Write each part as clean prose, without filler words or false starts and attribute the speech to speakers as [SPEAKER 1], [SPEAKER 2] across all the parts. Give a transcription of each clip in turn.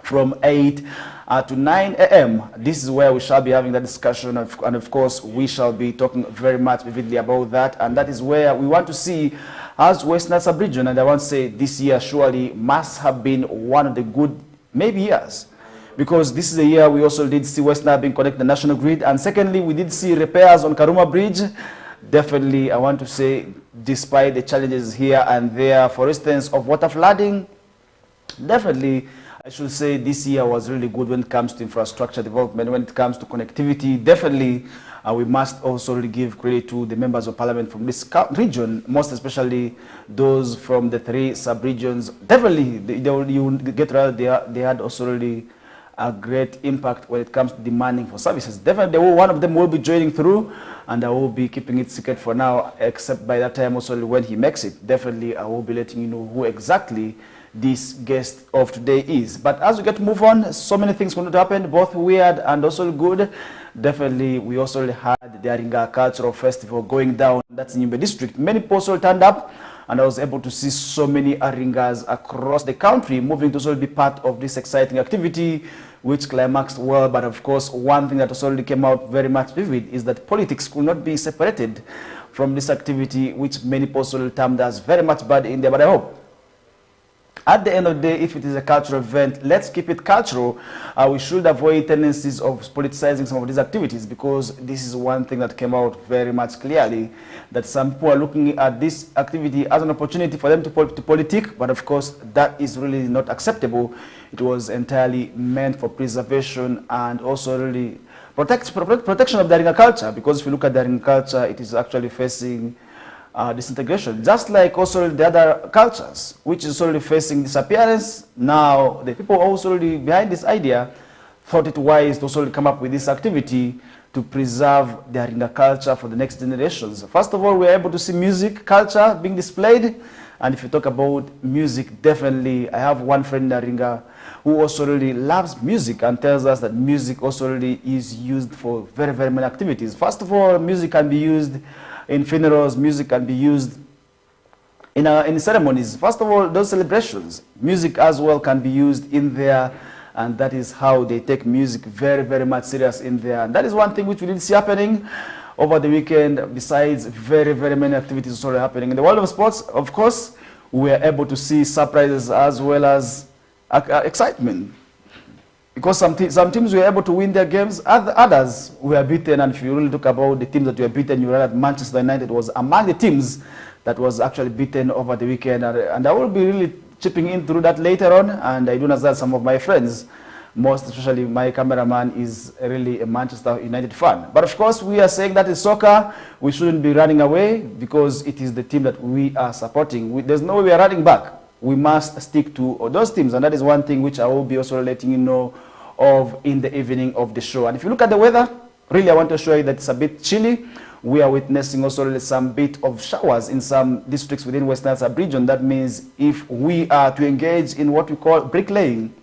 [SPEAKER 1] from 8 to 9 a.m. This is where we shall be having that discussion, and of course we shall be talking very much vividly about that, and that is where we want to see as Western Sub-Region, and I want to say this year surely must have been one of the good maybe years, because this is a year we also did see Western being connected to the national grid, and secondly we did see repairs on Karuma Bridge. Definitely I want to say, despite the challenges here and there, for instance of water flooding, definitely I should say this year was really good when it comes to infrastructure development, when it comes to connectivity. Definitely we must also really give credit to the members of parliament from this region, most especially those from the 3 sub-regions. Definitely they had also really a great impact when it comes to demanding for services. Definitely one of them will be joining through, and I will be keeping it secret for now, except by that time also when he makes it. Definitely I will be letting you know who exactly this guest of today is. But as we get to move on, so many things going to happen, both weird and also good. Definitely we also had the Aringa Cultural Festival going down. That's in Nyumbe district. Many people also turned up, and I was able to see so many Aringas across the country moving to also be part of this exciting activity, which climaxed well. But of course, one thing that also came out very much vivid is that politics could not be separated from this activity, which many people termed as very much bad in there. But I hope at the end of the day, if it is a cultural event, let's keep it cultural. We should avoid tendencies of politicizing some of these activities, because this is one thing that came out very much clearly, that some people are looking at this activity as an opportunity for them to politic, but of course that is really not acceptable. It was entirely meant for preservation and also really protection of the Aringa culture, because if you look at the Aringa culture, it is actually facing disintegration, just like also the other cultures, which is already facing disappearance. Now, the people also already behind this idea thought it wise to also come up with this activity to preserve the Aringa culture for the next generations. First of all, we are able to see music culture being displayed, and if you talk about music, definitely I have one friend in Aringa who also really loves music and tells us that music also really is used for very, very many activities. First of all, music can be used in funerals, music can be used in ceremonies. First of all, those celebrations, music as well can be used in there, and that is how they take music very, very much serious in there. And that is one thing which we did see happening over the weekend, besides very, very many activities also happening. In the world of sports, of course, we were able to see surprises as well as excitement, because some teams were able to win their games, others were beaten. And if you really talk about the teams that were beaten, you realize that Manchester United was among the teams that was actually beaten over the weekend. And I will be really chipping in through that later on. And I do know that some of my friends, most especially my cameraman, is really a Manchester United fan. But of course, we are saying that in soccer, we shouldn't be running away, because it is the team that we are supporting. There's no way we are running back. We must stick to those teams, and that is one thing which I will be also letting you know of in the evening of the show. And if you look at the weather, really I want to show you that it's a bit chilly. We are witnessing also really some bit of showers in some districts within Western Sub-Region. That means if we are to engage in what we call bricklaying,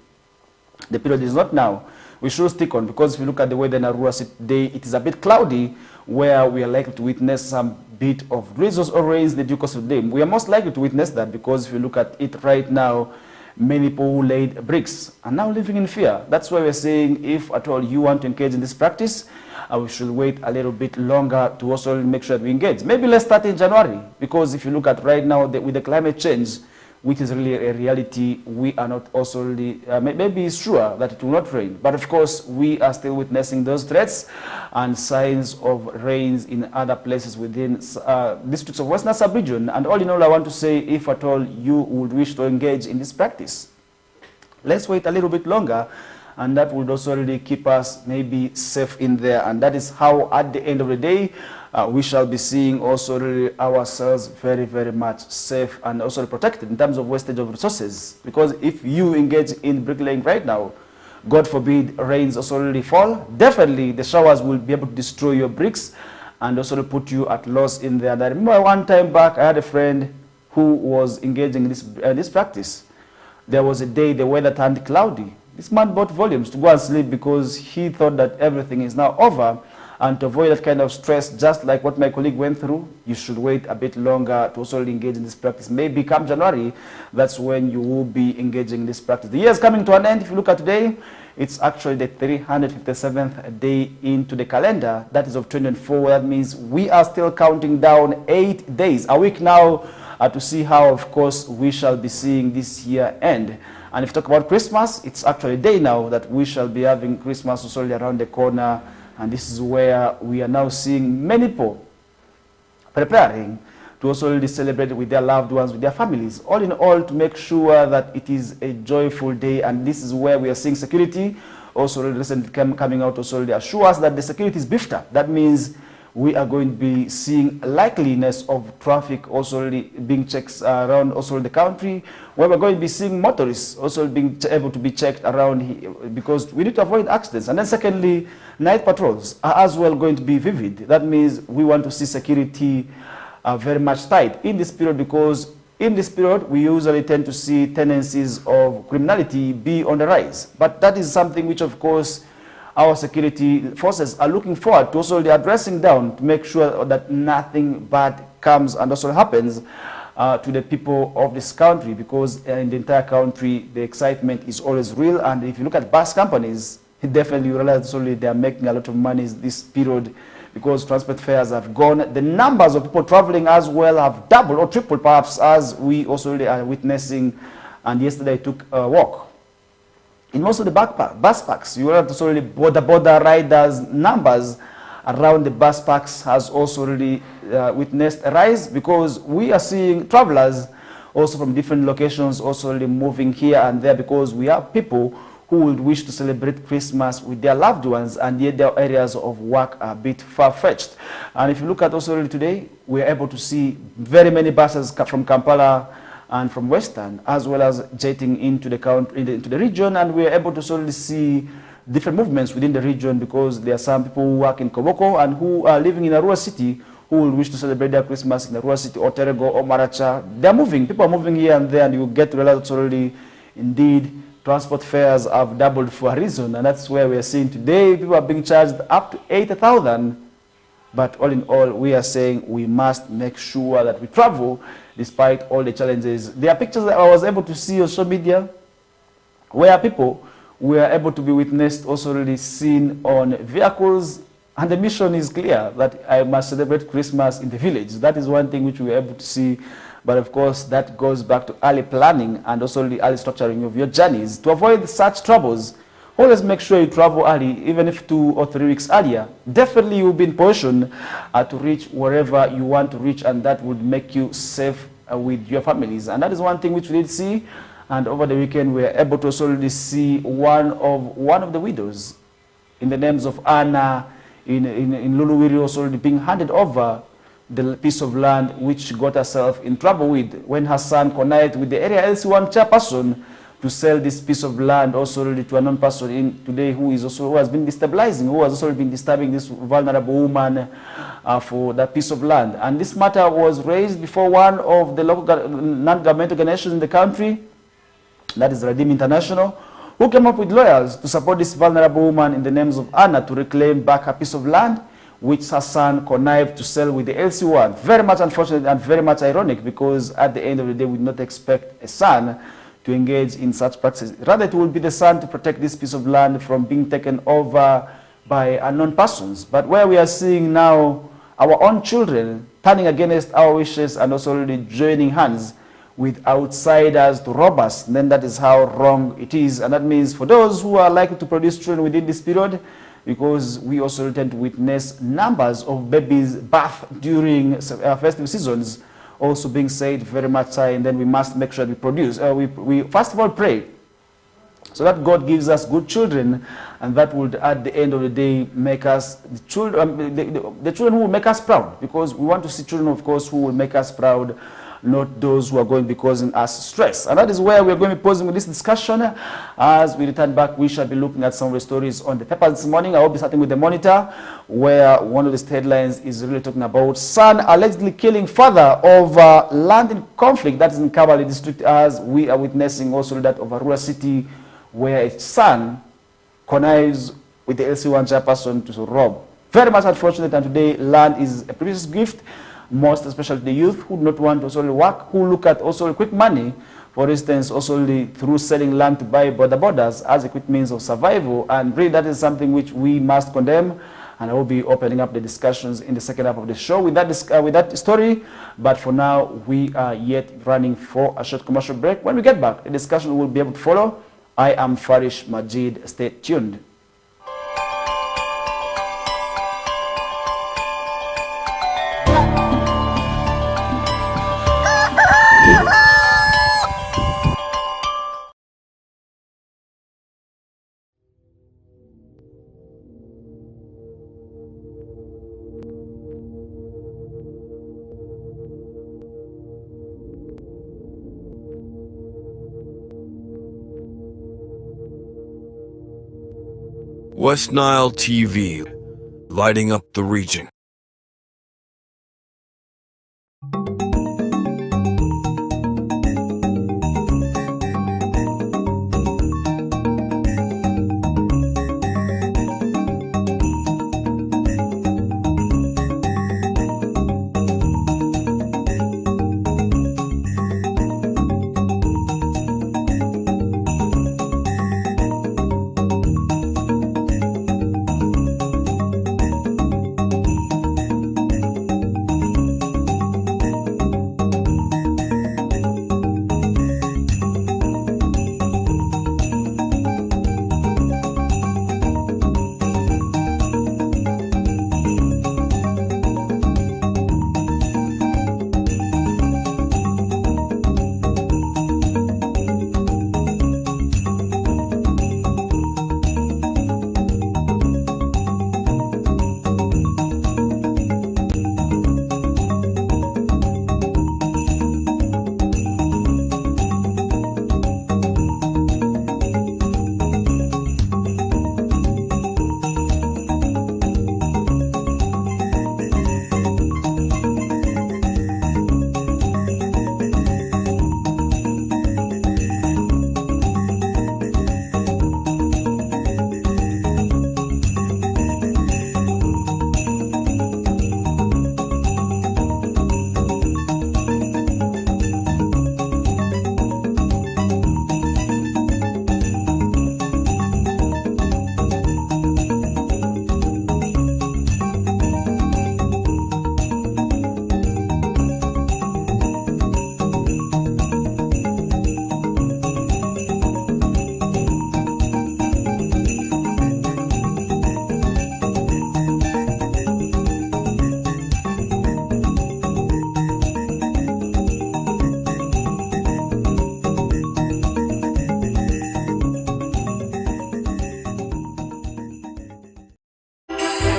[SPEAKER 1] the period is not now. We should stick on, because if you look at the weather in Arua today, it is a bit cloudy, where we are likely to witness some bit of drizzles or rains in the due course of the day. We are most likely to witness that, because if you look at it right now, many people who laid bricks are now living in fear. That's why we're saying, if at all you want to engage in this practice, we should wait a little bit longer to also make sure that we engage. Maybe let's start in January, because if you look at right now, with the climate change, which is really a reality, we are not also really, maybe it's sure that it will not rain. But of course, we are still witnessing those threats and signs of rains in other places within districts of Western Sub-Region. And all in all, I want to say, if at all you would wish to engage in this practice, let's wait a little bit longer, and that would also really keep us maybe safe in there. And that is how, at the end of the day, we shall be seeing also really ourselves very, very much safe and also protected in terms of wastage of resources. Because if you engage in bricklaying right now, God forbid rains also really fall, definitely the showers will be able to destroy your bricks and also put you at loss in there. And I remember one time back, I had a friend who was engaging in this practice. There was a day the weather turned cloudy. This man bought volumes to go and sleep, because he thought that everything is now over. And to avoid that kind of stress, just like what my colleague went through, you should wait a bit longer to also engage in this practice. Maybe come January, that's when you will be engaging in this practice. The year is coming to an end. If you look at today, it's actually the 357th day into the calendar. That is of 2024. That means we are still counting down 8 days, a week now, to see how, of course, we shall be seeing this year end. And if you talk about Christmas, it's actually a day now that we shall be having Christmas also around the corner. And this is where we are now seeing many people preparing to also really celebrate with their loved ones, with their families. All in all, to make sure that it is a joyful day. And this is where we are seeing security also really recently coming out also really assure us that the security is beefed up. That means we are going to be seeing likeliness of traffic also really being checked around also the country, where we're going to be seeing motorists also being able to be checked around here, because we need to avoid accidents. And then secondly, night patrols are as well going to be vivid. That means we want to see security very much tight in this period, because in this period we usually tend to see tendencies of criminality be on the rise. But that is something which, of course, our security forces are looking forward to also addressing down, to make sure that nothing bad comes and also happens to the people of this country, because in the entire country the excitement is always real. And if you look at bus companies, definitely you realize also they are making a lot of money this period, because transport fares have gone. The numbers of people traveling as well have doubled or tripled, perhaps, as we also are witnessing. And yesterday I took a walk in most of the bus parks. You have to also really border riders numbers around the bus parks has also really witnessed a rise, because we are seeing travelers also from different locations also really moving here and there, because we have people who would wish to celebrate Christmas with their loved ones, and yet their areas of work are a bit far-fetched. And if you look at also really today, we are able to see very many buses from Kampala and from Western, as well as jetting into the country, into the region, and we are able to solely see different movements within the region, because there are some people who work in Koboko and who are living in a rural city who will wish to celebrate their Christmas in a rural city, or Terego or Maracha. They are moving, people are moving here and there, and you get to realize already, indeed, transport fares have doubled for a reason, and that's where we are seeing today people are being charged up to 80,000. But all in all, we are saying we must make sure that we travel despite all the challenges. There are pictures that I was able to see on social media where people were able to be witnessed, also really seen on vehicles, and the mission is clear that I must celebrate Christmas in the village. That is one thing which we were able to see. But of course, that goes back to early planning and also the early structuring of your journeys. To avoid such troubles, always make sure you travel early, even if 2 or 3 weeks earlier. Definitely you will be in position to reach wherever you want to reach, and that would make you safe with your families. And that is one thing which we did see. And over the weekend, we were able to also really see one of the widows in the names of Anna in Luluwiri also being handed over the piece of land which got herself in trouble with when her son connived with the area LC1 chairperson to sell this piece of land also really to a non-person in today who has been destabilizing, who has also been disturbing this vulnerable woman for that piece of land. And this matter was raised before one of the local non-governmental organizations in the country, that is Redeem International, who came up with lawyers to support this vulnerable woman in the names of Anna to reclaim back her piece of land which her son connived to sell with the LC1. Very much unfortunate and very much ironic, because at the end of the day, we do not expect a son to engage in such practices. Rather, it will be the son to protect this piece of land from being taken over by unknown persons. But where we are seeing now our own children turning against our wishes and also really joining hands with outsiders to rob us, then that is how wrong it is. And that means for those who are likely to produce children within this period, because we also tend to witness numbers of babies birth during festive seasons also being said very much high, and then we must make sure we produce. We first of all pray so that God gives us good children, and that would at the end of the day make us the children, the children who will make us proud, because we want to see children, of course, who will make us proud, not those who are going to be causing us stress. And that is where we are going to be pausing with this discussion. As we return back, we shall be looking at some of the stories on the paper this morning. I will be starting with the Monitor, where one of the headlines is really talking about son allegedly killing father over land in conflict. That is in Kabale district, as we are witnessing also that of a rural city where a son connives with the LC1 chairperson to rob very much unfortunate, and today land is a precious gift, most especially the youth who do not want to also work, who look at also quick money, for instance, also through selling land to buy borders as a quick means of survival. And really that is something which we must condemn, and I will be opening up the discussions in the second half of the show with that story. But for now, we are yet running for a short commercial break. When we get back, the discussion will be able to follow. I am Farish Majid. Stay tuned.
[SPEAKER 2] West Nile TV, lighting up the region.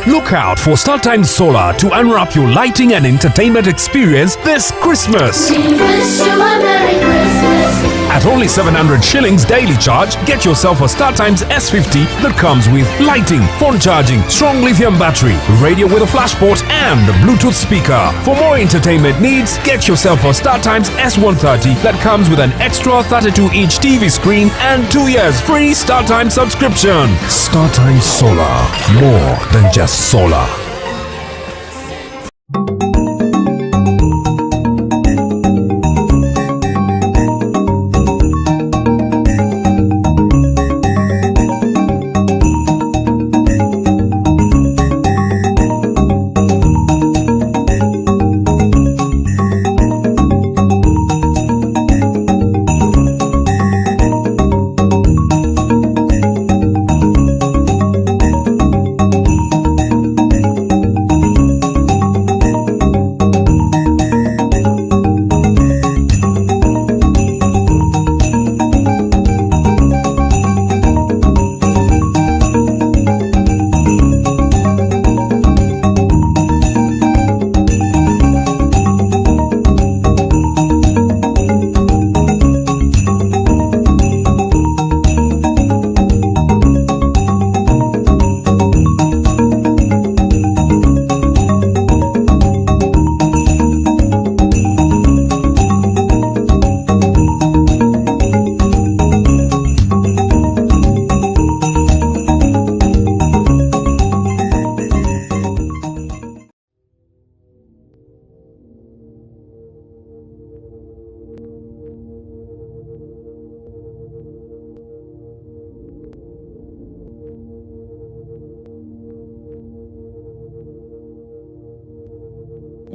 [SPEAKER 3] Look out for StarTimes Solar to unwrap your lighting and entertainment experience this Christmas. At only 700 shillings daily charge, get yourself a StarTimes S50 that comes with lighting, phone charging, strong lithium battery, radio with a flash port and a Bluetooth speaker. For more entertainment needs, get yourself a StarTimes S130 that comes with an extra 32-inch TV screen and 2 years free StarTimes subscription. StarTimes Solar, more than just solar.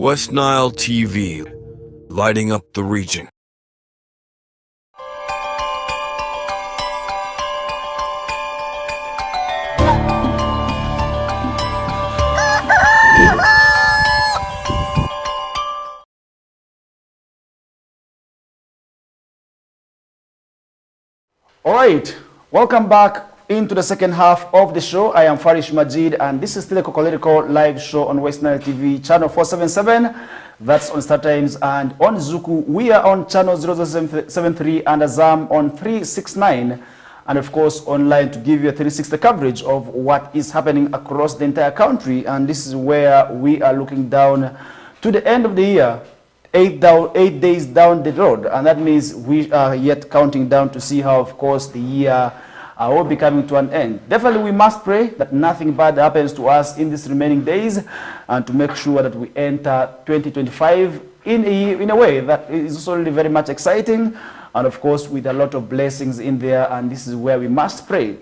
[SPEAKER 2] West Nile TV, lighting up the region.
[SPEAKER 1] All right, welcome back into the second half of the show. I am Farish Majid, and this is still a KOKOLIRIKO live show on West Nile TV, channel 477. That's on Star Times, and on Zuku, we are on channel 0073 and Azam on 369. And of course, online to give you a 360 coverage of what is happening across the entire country. And this is where we are looking down to the end of the year. 8 days down the road, and that means we are yet counting down to see how, of course, the year will be coming to an end. Definitely, we must pray that nothing bad happens to us in these remaining days, and to make sure that we enter 2025 in a way that is also really very much exciting, and of course, with a lot of blessings in there. And this is where we must pray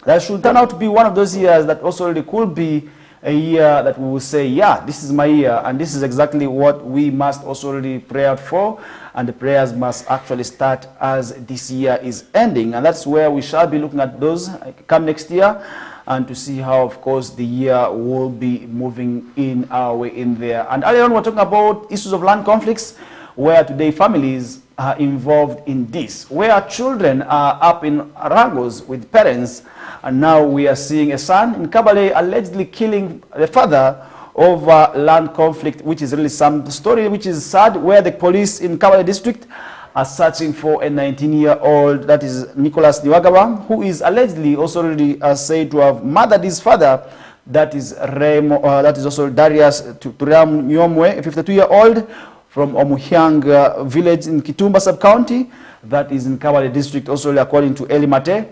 [SPEAKER 1] that should turn out to be one of those years that also really could be a year that we will say, yeah, this is my year, and this is exactly what we must also really pray out for, and the prayers must actually start as this year is ending. And that's where we shall be looking at those come next year, and to see how, of course, the year will be moving in our way in there. And earlier on, we're talking about issues of land conflicts, where today families are involved in this, where children are up in Aragos with parents. And now we are seeing a son in Kabale allegedly killing the father over land conflict, which is really some story which is sad, where the police in Kabale district are searching for a 19-year-old, that is Nicholas Niwagaba, who is allegedly also really said to have murdered his father, that is that is also Darius Turam Nyomwe, a 52-year-old from Omuhyang village in Kitumba sub-county, that is in Kabale district, also according to Eli Mate.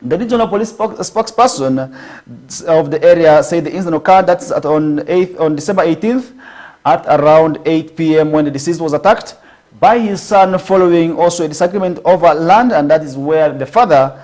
[SPEAKER 1] The regional police spokesperson of the area said the incident occurred on December 18th at around 8 p.m. when the deceased was attacked by his son following also a disagreement over land, and that is where the father,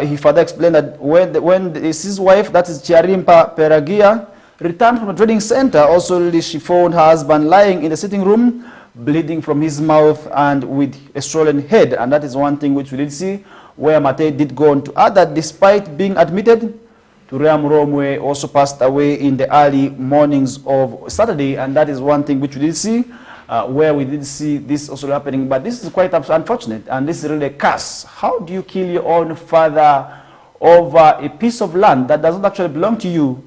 [SPEAKER 1] he further explained that when his wife, that is Chiarimpa Peragia, returned from a trading center, also she found her husband lying in the sitting room, bleeding from his mouth and with a swollen head. And that is one thing which we did see, where Mate did go on to add that despite being admitted, Turiam Romwe also passed away in the early mornings of Saturday. And that is one thing which we did see, where we did see this also happening. But this is quite unfortunate, and this is really a curse. How do you kill your own father over a piece of land that does not actually belong to you?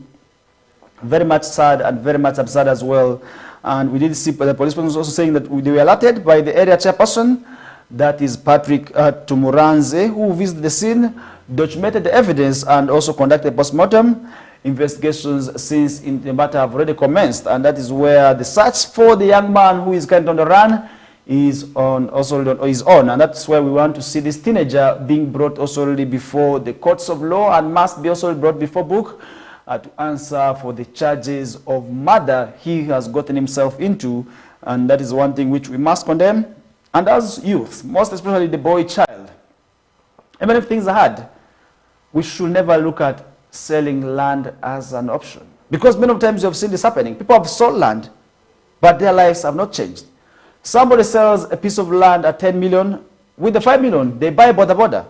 [SPEAKER 1] Very much sad and very much absurd as well. And we did see the police was also saying that they were alerted by the area chairperson, that is Patrick Tumuranze, who visited the scene, documented the evidence, and also conducted post-mortem investigations since the matter have already commenced. And that is where the search for the young man who is kind of on the run is on. And that's where we want to see this teenager being brought also already before the courts of law, and must be also brought before book to answer for the charges of murder he has gotten himself into. And that is one thing which we must condemn. And as youth, most especially the boy child, even if things are hard, we should never look at selling land as an option. Because many times you have seen this happening. People have sold land, but their lives have not changed. Somebody sells a piece of land at 10 million. With the 5 million, they buy border.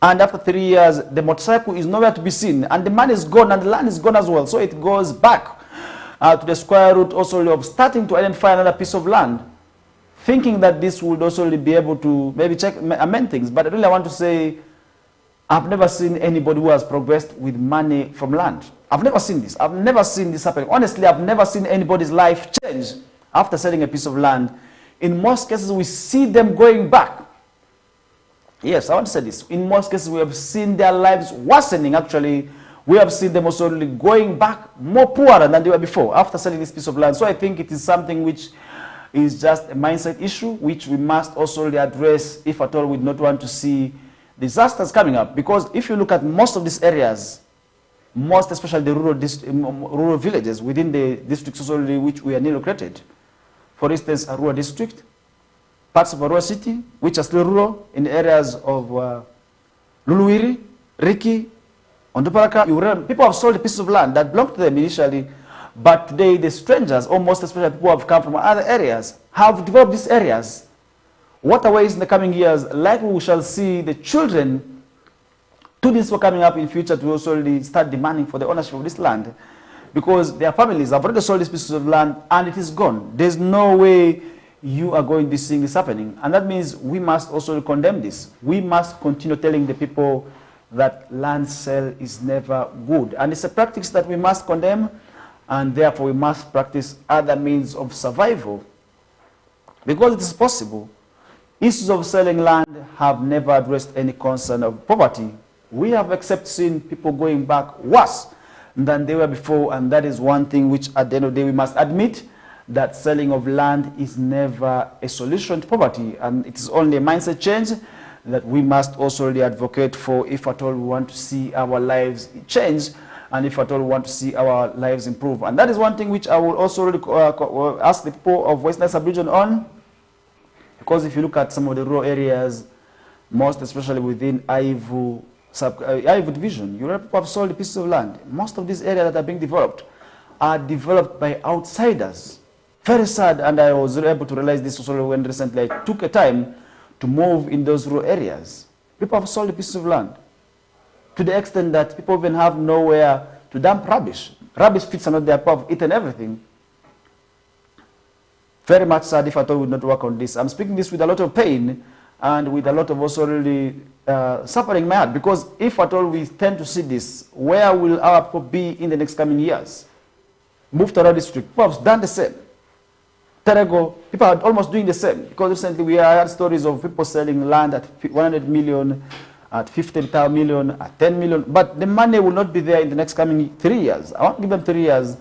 [SPEAKER 1] And after 3 years, the motorcycle is nowhere to be seen. And the money is gone, and the land is gone as well. So it goes back to the square root also of starting to identify another piece of land, thinking that this would also be able to maybe amend things. But really I want to say, I've never seen anybody who has progressed with money from land. I've never seen this. I've never seen this happening. Honestly, I've never seen anybody's life change after selling a piece of land. In most cases, we see them going back. Yes, I want to say this. In most cases, we have seen their lives worsening. Actually, we have seen them also going back more poorer than they were before after selling this piece of land. So I think it is something which is just a mindset issue, which we must also address if at all we do not want to see disasters coming up. Because if you look at most of these areas, most especially the rural villages within the districts also which we are newly located. For instance, a rural district, parts of a rural city, which are still rural, in the areas of Luluwiri, Riki, Onduparaka, people have sold a piece of land that belonged to them initially But today, the strangers, or most especially people who have come from other areas, have developed these areas. Waterways in the coming years, likely we shall see the children, students who are coming up in future to also really start demanding for the ownership of this land, because their families have already sold these pieces of land and it is gone. There's no way you are going to be seeing this happening. And that means we must also condemn this. We must continue telling the people that land sale is never good. And it's a practice that we must condemn, and therefore we must practice other means of survival. Because it is possible. Issues of selling land have never addressed any concern of poverty. We have except seen people going back worse than they were before, and that is one thing which at the end of the day we must admit, that selling of land is never a solution to poverty, and it is only a mindset change that we must also really advocate for if at all we want to see our lives change, and if at all we want to see our lives improve. And that is one thing which I will also really ask the people of Western Sub-Region on, because if you look at some of the rural areas, most especially within Aivu division, you people have sold pieces of land. Most of these areas that are being developed are developed by outsiders. Very sad, and I was able to realize this also when recently I took a time to move in those rural areas. People have sold pieces of land to the extent that people even have nowhere to dump rubbish. Rubbish pits are not there, people have eaten everything. Very much sad if at all we would not work on this. I'm speaking this with a lot of pain and with a lot of also really suffering in my heart, because if at all we tend to see this, where will our people be in the next coming years? Move to our district, people have done the same. Terego, people are almost doing the same, because recently we had stories of people selling land at 100 million, at 50 million, at 10 million, but the money will not be there in the next coming 3 years. I want to give them 3 years.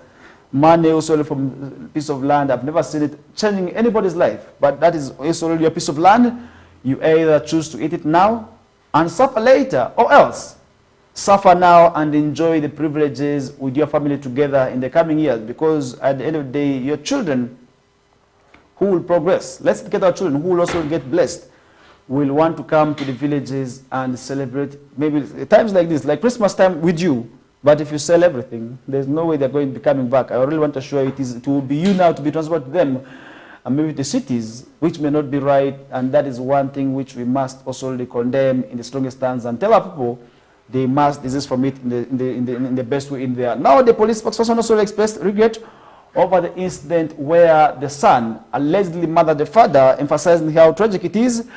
[SPEAKER 1] Money also from a piece of land, I've never seen it changing anybody's life, but that is also a piece of land. You either choose to eat it now and suffer later, or else suffer now and enjoy the privileges with your family together in the coming years, because at the end of the day, your children who will progress, let's get our children who will also get blessed, will want to come to the villages and celebrate maybe times like this, like Christmas time with you. But if you sell everything, there's no way they're going to be coming back. I really want to assure you it will be you now to be transported to them, and maybe the cities, which may not be right. And that is one thing which we must also really condemn in the strongest stance and tell our people they must desist from it in the best way in there. Now the police spokesperson also expressed regret over the incident where the son allegedly murdered the father, emphasizing how tragic it is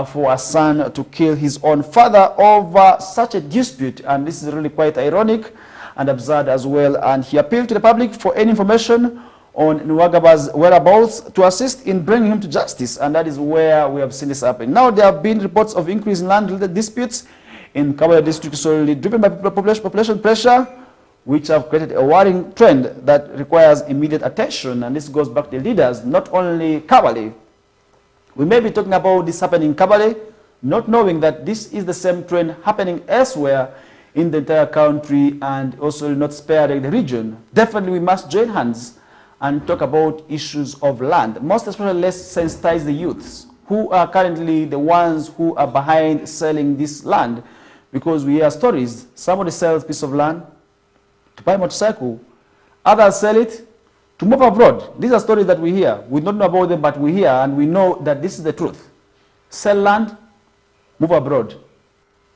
[SPEAKER 1] for a son to kill his own father over such a dispute. And this is really quite ironic and absurd as well. And he appealed to the public for any information on Nwagaba's whereabouts to assist in bringing him to justice. And that is where we have seen this happen. Now there have been reports of increase in land-related disputes in Kabale district, solely driven by population pressure, which have created a worrying trend that requires immediate attention. And this goes back to the leaders, not only Kabale. We may be talking about this happening in Kabale, not knowing that this is the same trend happening elsewhere in the entire country, and also not sparing the region. Definitely we must join hands and talk about issues of land. Most especially, let's sensitize the youths who are currently the ones who are behind selling this land, because we hear stories. Somebody sells a piece of land to buy a motorcycle, others sell it to move abroad. These are stories that we hear. We don't know about them, but we hear, and we know that this is the truth. Sell land, move abroad,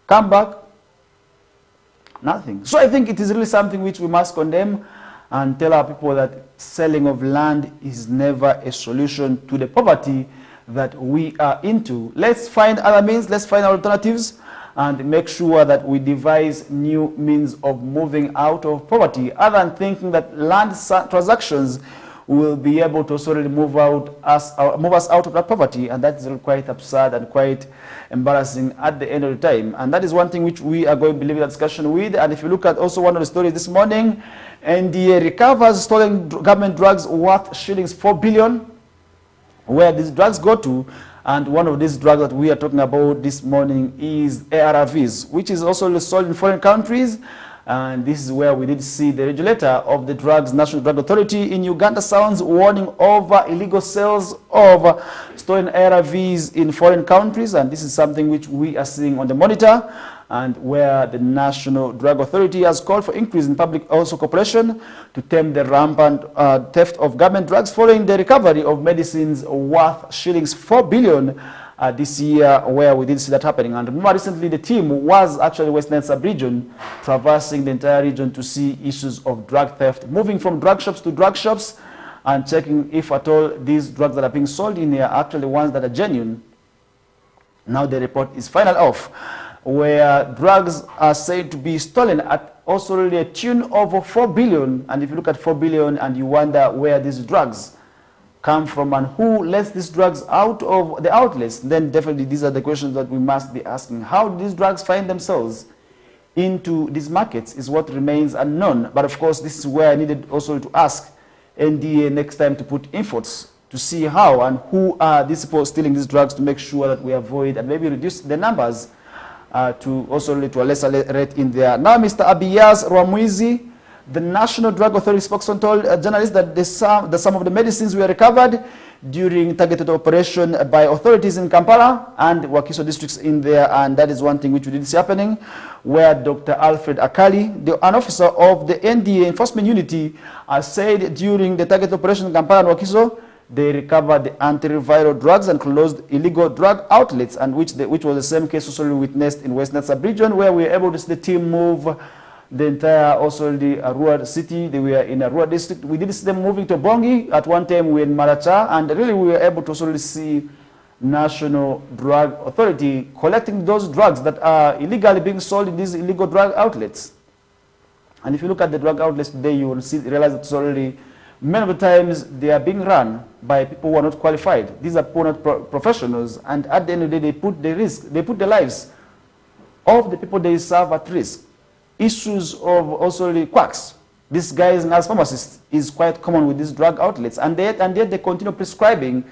[SPEAKER 1] come back, nothing. So I think it is really something which we must condemn and tell our people that selling of land is never a solution to the poverty that we are into. Let's find other means, let's find alternatives, and make sure that we devise new means of moving out of poverty, other than thinking that land transactions will be able to also really move us out of that poverty. And that is quite absurd and quite embarrassing at the end of the time. And that is one thing which we are going to be leaving that discussion with. And if you look at also one of the stories this morning, NDA recovers stolen government drugs worth shillings 4 billion. Where these drugs go to, and one of these drugs that we are talking about this morning is ARVs, which is also sold in foreign countries. And this is where we did see the regulator of the drugs, National Drug Authority in Uganda, sounds warning over illegal sales of stolen ARVs in foreign countries. And this is something which we are seeing on the monitor. and where the National Drug Authority has called for increase in public also cooperation to tame the rampant theft of government drugs following the recovery of medicines worth shillings 4 billion this year, where we did see that happening. And more recently, the team was actually Western sub-region, traversing the entire region to see issues of drug theft, moving from drug shops to drug shops and checking if at all these drugs that are being sold in here are actually ones that are genuine. Now the report is final off, where drugs are said to be stolen at also really a tune of 4 billion. And if you look at 4 billion and you wonder where these drugs come from and who lets these drugs out of the outlets, then definitely these are the questions that we must be asking. How do these drugs find themselves into these markets is what remains unknown. But of course, this is where I needed also to ask NDA next time to put efforts to see how and who are these people stealing these drugs, to make sure that we avoid and maybe reduce the numbers to also lead to a lesser rate in there. Now, Mr. Abiyaz Rwamwizi, the National Drug Authority spokesman, told journalists that some of the medicines were recovered during targeted operation by authorities in Kampala and Wakiso districts in there, and that is one thing which we did see happening, where Dr. Alfred Akali, an officer of the NDA Enforcement Unity, said during the targeted operation in Kampala and Wakiso, they recovered the antiretroviral drugs and closed illegal drug outlets, and which was the same case also witnessed in Western sub-region, where we were able to see the team move the entire also the rural city. They were in a rural district. We did see them moving to Bongi. At one time we were in Maracha, and really we were able to also see National Drug Authority collecting those drugs that are illegally being sold in these illegal drug outlets. And if you look at the drug outlets today, you will realize that already many of the times they are being run by people who are not qualified. These are people not professionals, and at the end of the day, they put the lives of the people they serve at risk. Issues of also the quacks. These guys as pharmacists is quite common with these drug outlets, and yet they continue prescribing,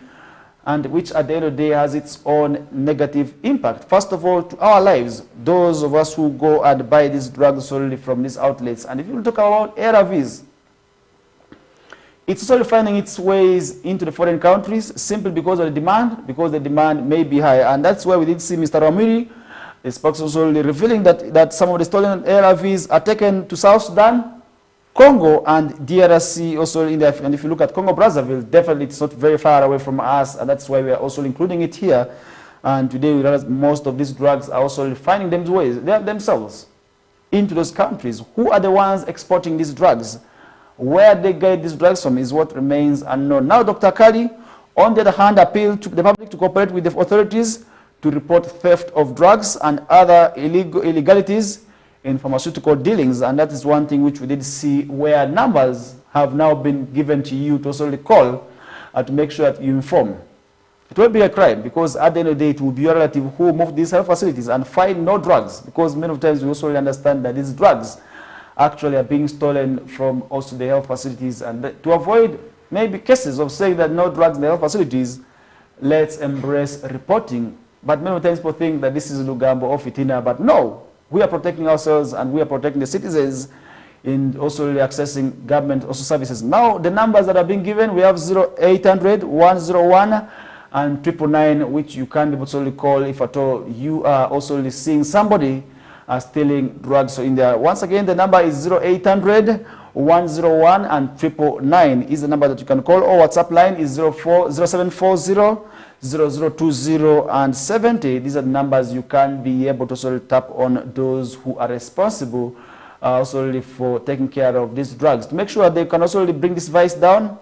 [SPEAKER 1] and which at the end of the day has its own negative impact. First of all, to our lives, those of us who go and buy these drugs solely from these outlets. And if you talk about ARVs, it's also finding its ways into the foreign countries simply because of the demand, because the demand may be high. And that's where we did see Mr. Ramiri, the spokesman, also revealing that some of the stolen ARVs are taken to South Sudan, Congo, and DRC also in there. And if you look at Congo Brazzaville, definitely it's not very far away from us, and that's why we are also including it here. And today we realize most of these drugs are also finding themselves into those countries. Who are the ones exporting these drugs? Where they get these drugs from is what remains unknown. Now, Dr. Kali, on the other hand, appealed to the public to cooperate with the authorities to report theft of drugs and other illegalities in pharmaceutical dealings. And that is one thing which we did see, where numbers have now been given to you to also call to make sure that you inform. It won't be a crime, because at the end of the day, it will be your relative who moved these health facilities and find no drugs, because many of times we also understand that these drugs actually are being stolen from also the health facilities. And to avoid maybe cases of saying that no drugs in the health facilities, let's embrace reporting. But many times people think that this is Lugambo or Fitina, but no, we are protecting ourselves and we are protecting the citizens in also accessing government also services. Now, the numbers that are being given, we have 0800 101 and 999, which you can be able to call if at all you are also seeing somebody stealing drugs. So in there, once again, the number is 0800 101 and 999 is the number that you can call, or WhatsApp line is 0740 0020 and 70. These are the numbers you can be able to also tap on those who are responsible also for taking care of these drugs, to make sure they can also bring this vice down.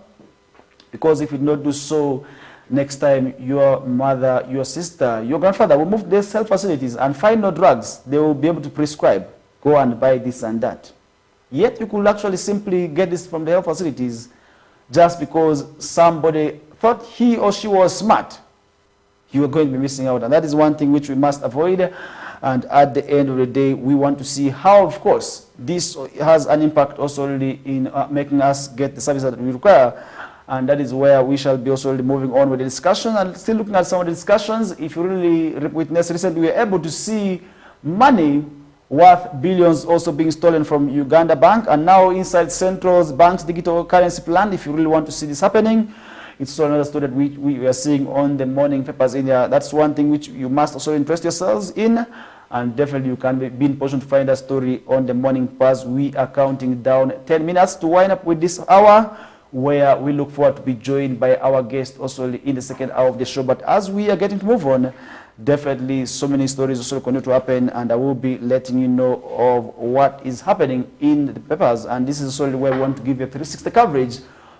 [SPEAKER 1] Because if you do not do so, next time your mother, your sister, your grandfather will move to these health facilities and find no drugs, they will be able to prescribe, go and buy this and that. Yet you could actually simply get this from the health facilities just because somebody thought he or she was smart. You are going to be missing out, and that is one thing which we must avoid. And at the end of the day, we want to see how, of course, this has an impact also in making us get the services that we require. And that is where we shall be also moving on with the discussion. And still looking at some of the discussions, if you really witnessed recently, we were able to see money worth billions also being stolen from Uganda Bank, and now inside Central's bank's digital currency plan. If you really want to see this happening, it's also another story that we are seeing on the morning papers in there. That's one thing which you must also interest yourselves in. And definitely you can be in position to find that story on the morning pass. We are counting down 10 minutes to wind up with this hour, where we look forward to be joined by our guest also in the second hour of the show. But as we are getting to move on, definitely so many stories also continue to happen, and I will be letting you know of what is happening in the papers. And this is also where we want to give you a 360 coverage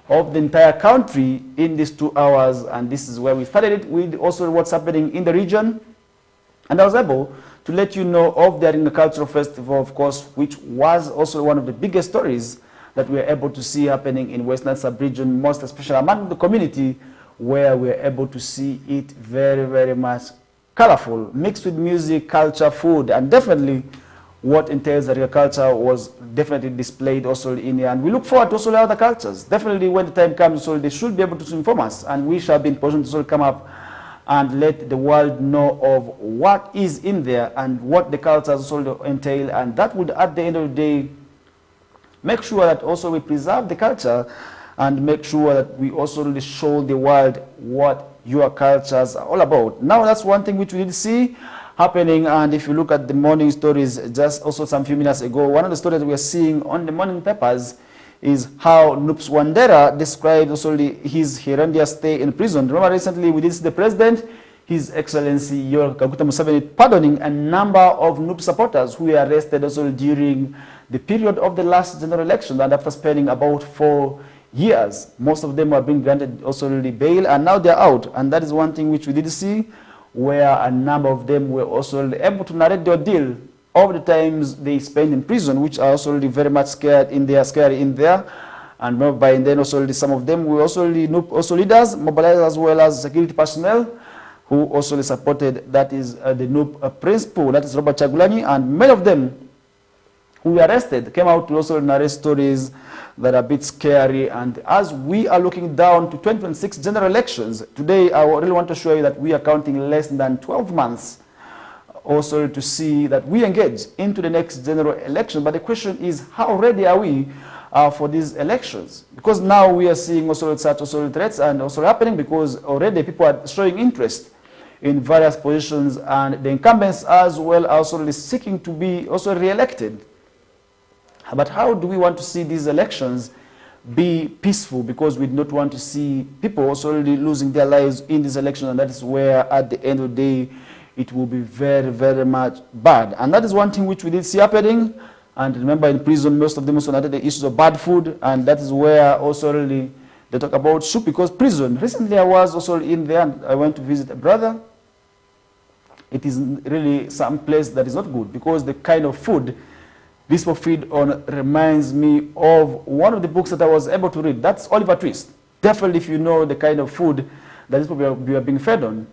[SPEAKER 1] of the entire country in these 2 hours. And this is where we started it with also what's happening in the region. And I was able to let you know of the Agricultural Festival, of course, which was also one of the biggest stories that we are able to see happening in Western Sub-region, most especially among the community, where we are able to see it very, very much colorful, mixed with music, culture, food, and definitely what entails agriculture was definitely displayed also in here. And we look forward to also the other cultures. Definitely when the time comes, so they should be able to inform us, and we shall be in position to sort of come up and let the world know of what is in there and what the cultures also entail. And that would, at the end of the day, make sure that also we preserve the culture and make sure that we also really show the world what your cultures are all about. Now, that's one thing which we did see happening. And if you look at the morning stories, just also some few minutes ago, one of the stories that we are seeing on the morning papers is how Noops Wandera described also his horrendous stay in prison. Remember recently we did see the president, His Excellency Yoweri Kaguta Museveni, pardoning a number of Noops supporters who were arrested also during the period of the last general election, and after spending about 4 years. Most of them have been granted also the bail, and now they're out. And that is one thing which we did see, where a number of them were also able to narrate their deal of the times they spent in prison, which are also really very much scary in there. And by then also some of them were also leaders, mobilized as well as security personnel, who also supported, that is the NUP principal, that is Robert Chagulanyi, and many of them who were arrested came out to also narrate stories that are a bit scary. And as we are looking down to 2026 general elections, today I really want to show you that we are counting less than 12 months also to see that we engage into the next general election. But the question is, how ready are we for these elections? Because now we are seeing also such also threats and also happening, because already people are showing interest in various positions, and the incumbents as well are also seeking to be also re-elected. But how do we want to see these elections be peaceful? Because we do not want to see people also losing their lives in these elections, and that is where at the end of the day it will be very, very much bad. And that is one thing which we did see happening. And remember, in prison, most of them also had the issues of bad food, and that is where also really they talk about soup, because prison, recently I was also in there and I went to visit a brother. It is really some place that is not good, because the kind of food this people feed on reminds me of one of the books that I was able to read. That's Oliver Twist. Definitely, if you know the kind of food that these people are being fed on,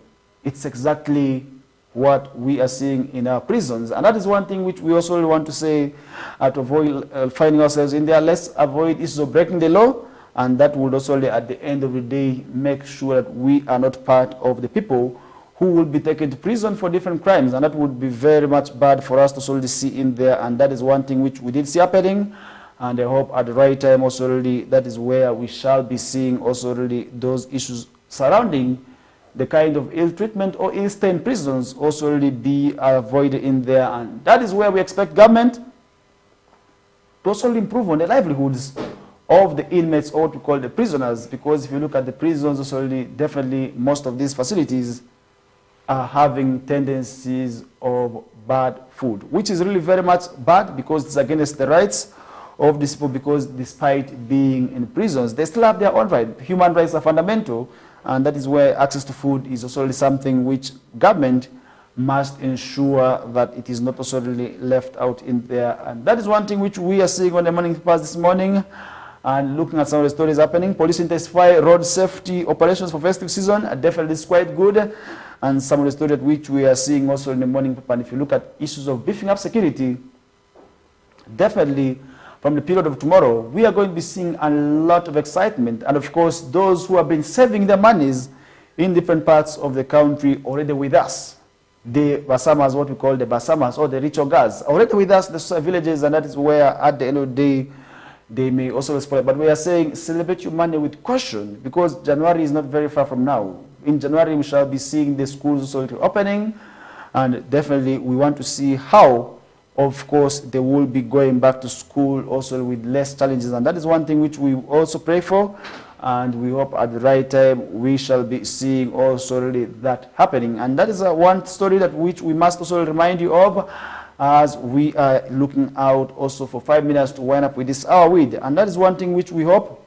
[SPEAKER 1] it's exactly what we are seeing in our prisons. And that is one thing which we also want to say, to avoid finding ourselves in there. Let's avoid issues of breaking the law, and that would also, at the end of the day, make sure that we are not part of the people who will be taken to prison for different crimes. And that would be very much bad for us to solely see in there. And that is one thing which we did see happening. And I hope at the right time also really, that is where we shall be seeing also really those issues surrounding the kind of ill treatment or ill stay in prisons also really be avoided in there. And that is where we expect government to also improve on the livelihoods of the inmates, or to call the prisoners. Because if you look at the prisons also really, definitely most of these facilities are having tendencies of bad food, which is really very much bad, because it's against the rights of these people, because despite being in prisons, they still have their own rights. Human rights are fundamental, and that is where access to food is also really something which government must ensure that it is not also really left out in there. And that is one thing which we are seeing on the morning papers this morning. And looking at some of the stories happening, police intensify road safety operations for festive season. Definitely is quite good. And some of the stories which we are seeing also in the morning paper. And if you look at issues of beefing up security, definitely from the period of tomorrow, we are going to be seeing a lot of excitement. And of course, those who have been saving their monies in different parts of the country already with us. The Basamas, what we call the Basamas, or the Richogas, already with us, the villages, and that is where at the end of the day, they may also respond. But we are saying celebrate your money with caution, because January is not very far from now. In January, we shall be seeing the schools also opening, And definitely we want to see how, of course, they will be going back to school also with less challenges. And that is one thing which we also pray for. And we hope at the right time we shall be seeing also really that happening. And that is one story that which we must also remind you of as we are looking out also for 5 minutes to wind up with this hour with. And that is one thing which we hope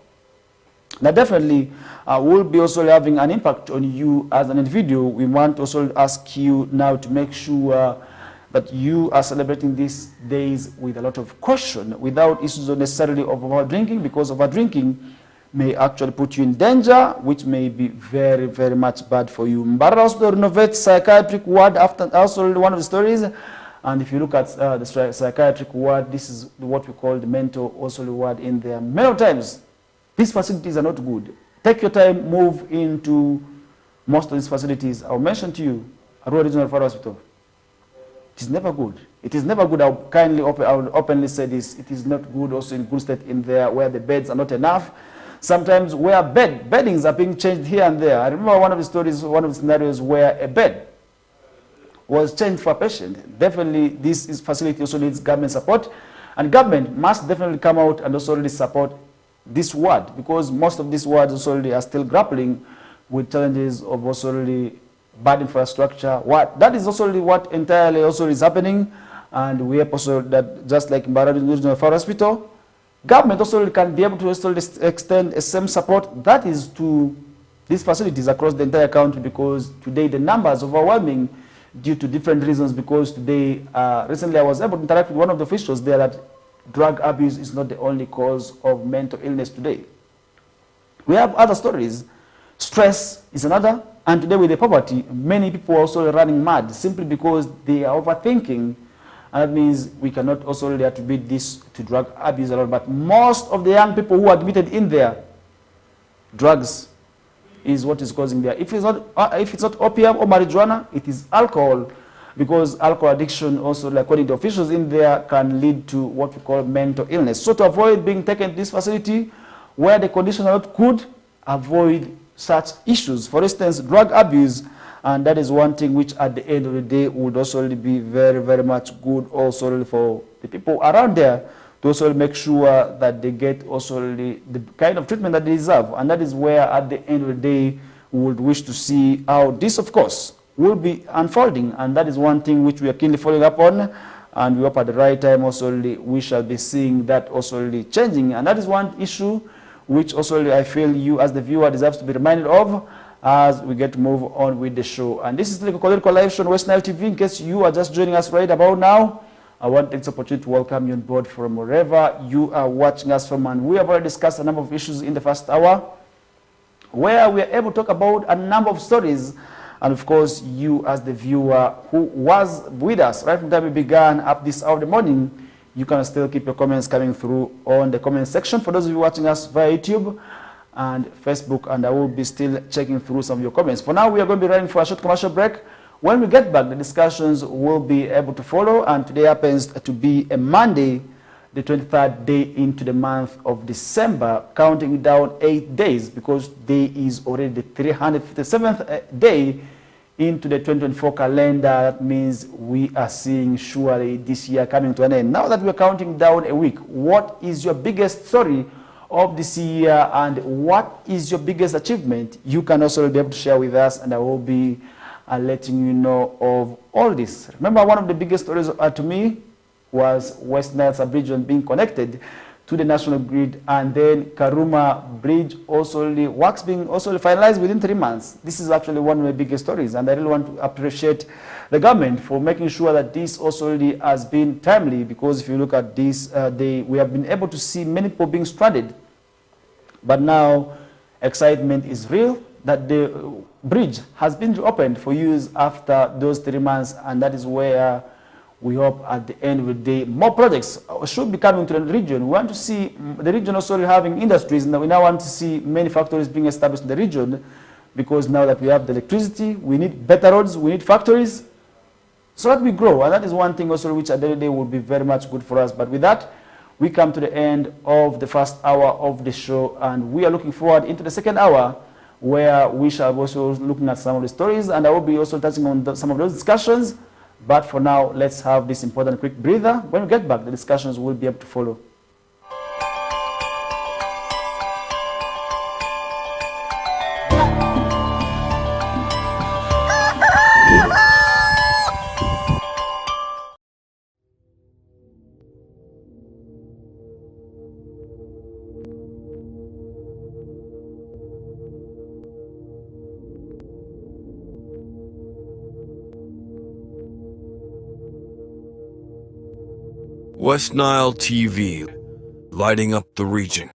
[SPEAKER 1] that definitely will be also having an impact on you as an individual. We want to also ask you now to make sure that you are celebrating these days with a lot of caution, without issues necessarily of overdrinking, because overdrinking may actually put you in danger, which may be very, very much bad for you. Mbarara Hospital renovates psychiatric ward after also one of the stories. And if you look at the psychiatric ward, this is what we call the mental also ward in there. Many times, these facilities are not good. Take your time, move into most of these facilities. I'll mention to you, Arua Regional Referral Hospital. It is never good. It is never good. I will openly say this. It is not good also in good state in there where the beds are not enough. Sometimes where beddings are being changed here and there. I remember one of the stories, one of the scenarios where a bed was changed for a patient. Definitely this facility also needs government support, and government must definitely come out and also really support this ward, because most of these wards also really are still grappling with challenges of also really bad infrastructure. That is also really what entirely also is happening, and we have also that just like Mbarara Regional Referral Hospital, government also can be able to also extend the same support that is to these facilities across the entire country, because today the numbers are overwhelming due to different reasons. Because today, recently I was able to interact with one of the officials there that drug abuse is not the only cause of mental illness today. We have other stories. Stress is another, and today with the poverty, many people are also running mad simply because they are overthinking. And that means we cannot also really attribute this to drug abuse alone. But most of the young people who are admitted in there, drugs is what is causing there. If it's not opium or marijuana, it is alcohol, because alcohol addiction also, according to officials in there, can lead to what we call mental illness. So to avoid being taken to this facility where the conditions are not good, avoid such issues. For instance, drug abuse. And that is one thing which at the end of the day would also really be very, very much good also really for the people around there to also make sure that they get also really the kind of treatment that they deserve. And that is where at the end of the day we would wish to see how this, of course, will be unfolding. And that is one thing which we are keenly following up on. And we hope at the right time also really we shall be seeing that also really changing. And that is one issue which also really I feel you as the viewer deserves to be reminded of as we get to move on with the show. And this is the KOKOLIRIKO live show on West Nile TV. In case you are just joining us right about now, I want to take this opportunity to welcome you on board from wherever you are watching us from. And we have already discussed a number of issues in the first hour, where we are able to talk about a number of stories. And of course, you as the viewer who was with us right from the time we began up this hour of the morning, you can still keep your comments coming through on the comment section for those of you watching us via YouTube and Facebook, and I will be still checking through some of your comments. For now, we are going to be running for a short commercial break. When we get back, the discussions will be able to follow, and today happens to be a Monday, the 23rd day into the month of December, counting down 8 days, because today is already the 357th day into the 2024 calendar. That means we are seeing surely this year coming to an end. Now that we're counting down a week, what is your biggest story of this year, and what is your biggest achievement? You can also be able to share with us, and I will be letting you know of all this. Remember, one of the biggest stories to me was West Nile Sub-Region being connected to the national grid, and then Karuma Bridge also works being also finalized within 3 months. This is actually one of my biggest stories, and I really want to appreciate the government for making sure that this also really has been timely, because if you look at this, we have been able to see many people being stranded, but now excitement is real that the bridge has been reopened for use after those 3 months, and that is where we hope at the end of the day more projects should be coming to the region. We want to see the region also having industries, and we now want to see many factories being established in the region, because now that we have the electricity, we need better roads, we need factories, so that we grow. And that is one thing also which at the end of the day will be very much good for us. But with that, we come to the end of the first hour of the show, and we are looking forward into the second hour, where we shall also looking at some of the stories, and I will be also touching on some of those discussions. But for now, let's have this important quick breather. When we get back, the discussions will be able to follow.
[SPEAKER 2] West Nile TV, lighting up the region.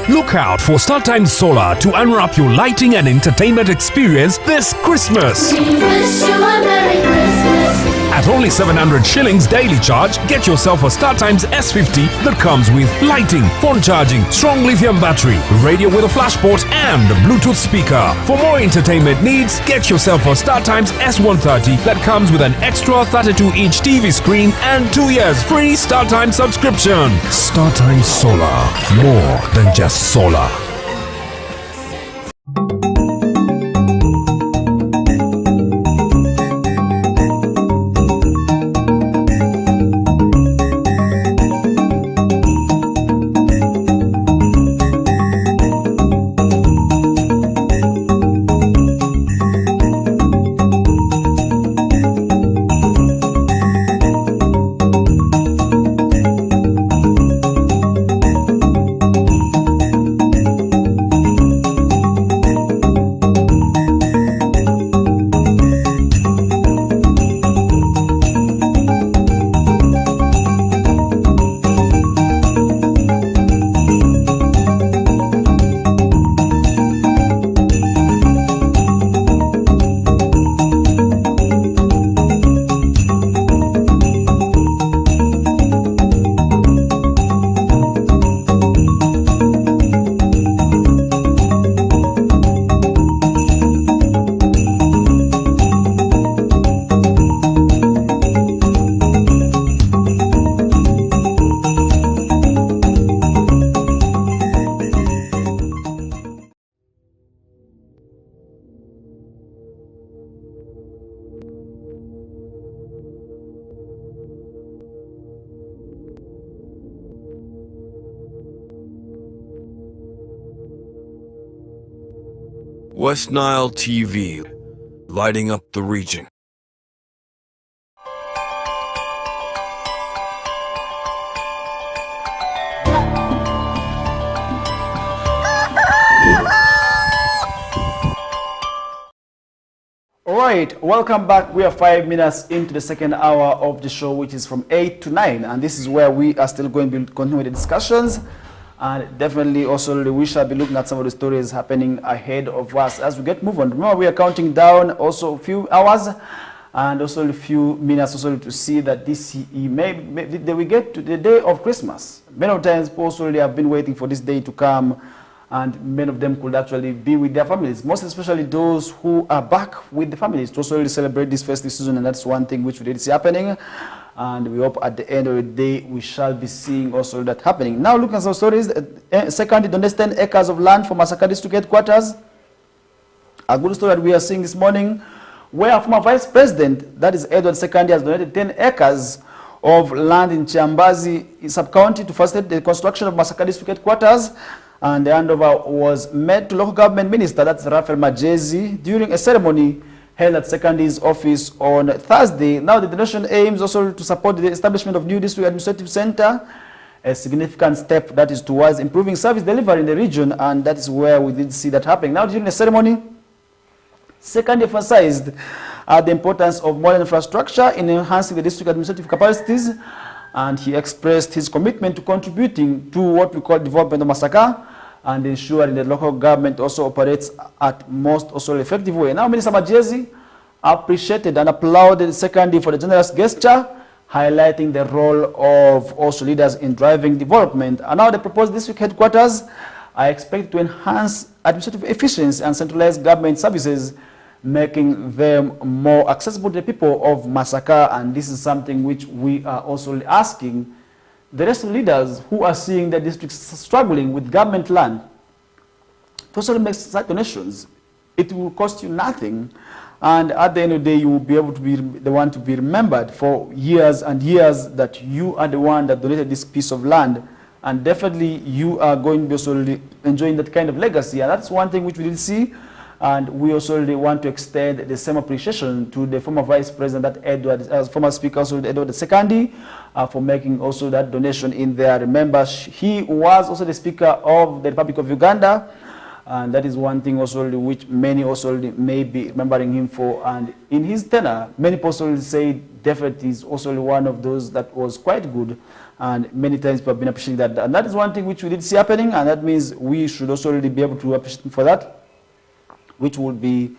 [SPEAKER 3] Look out for StarTimes Solar to unwrap your lighting and entertainment experience this Christmas.
[SPEAKER 4] We wish you a Merry Christmas.
[SPEAKER 3] At only 700 shillings daily charge, get yourself a StarTimes S50 that comes with lighting, phone charging, strong lithium battery, radio with a flash port and a Bluetooth speaker. For more entertainment needs, get yourself a StarTimes S130 that comes with an extra 32-inch TV screen and 2 years free StarTimes subscription. StarTimes Solar, more than just solar.
[SPEAKER 2] West Nile TV, lighting up the region.
[SPEAKER 1] right, welcome back. We are 5 minutes into the second hour of the show, which is from 8 to 9. And this is where we are still going to be continuing the discussions. And definitely also we shall be looking at some of the stories happening ahead of us as we get moving on. Remember, we are counting down also a few hours and also a few minutes also to see that this we get to the day of Christmas. Many of times also have been waiting for this day to come, and many of them could actually be with their families, most especially those who are back with the families to also celebrate this festive season. And that's one thing which we did see happening. And we hope at the end of the day, we shall be seeing also that happening. Now, looking at some stories. Second, donate 10 acres of land for Masaka District Headquarters. A good story that we are seeing this morning, where former Vice President, that is Edward Sekandi, has donated 10 acres of land in Chiambazi sub-county to facilitate the construction of Masaka District Headquarters. And the handover was made to local government minister, that's Raphael Majezi, during a ceremony held at Sekandi's office on Thursday. Now, the donation aims also to support the establishment of new district administrative center, a significant step that is towards improving service delivery in the region, and that is where we did see that happening. Now, during the ceremony, Sekandi emphasized the importance of modern infrastructure in enhancing the district administrative capacities, and he expressed his commitment to contributing to what we call development of Masaka and ensuring that local government also operates at most also effective way. Now, Minister Majezi appreciated and applauded Sekandi for the generous gesture, highlighting the role of also leaders in driving development. And now the proposed district headquarters are expected to enhance administrative efficiency and centralize government services, making them more accessible to the people of Masaka. And this is something which we are also asking the rest of the leaders who are seeing their districts struggling with government land to also make such donations. It will cost you nothing, and at the end of the day, you will be able to be the one to be remembered for years and years that you are the one that donated this piece of land, and definitely you are going to be also enjoying that kind of legacy. And that's one thing which we did see. And we also want to extend the same appreciation to the former Vice President, that Edward, former Speaker, also Edward Sekandi, for making also that donation in there. Remember, he was also the Speaker of the Republic of Uganda, and that is one thing also which many also may be remembering him for. And in his tenure, many people say definitely is also one of those that was quite good, and many times people have been appreciating that. And that is one thing which we did see happening, and that means we should also be able to appreciate him for that, which would be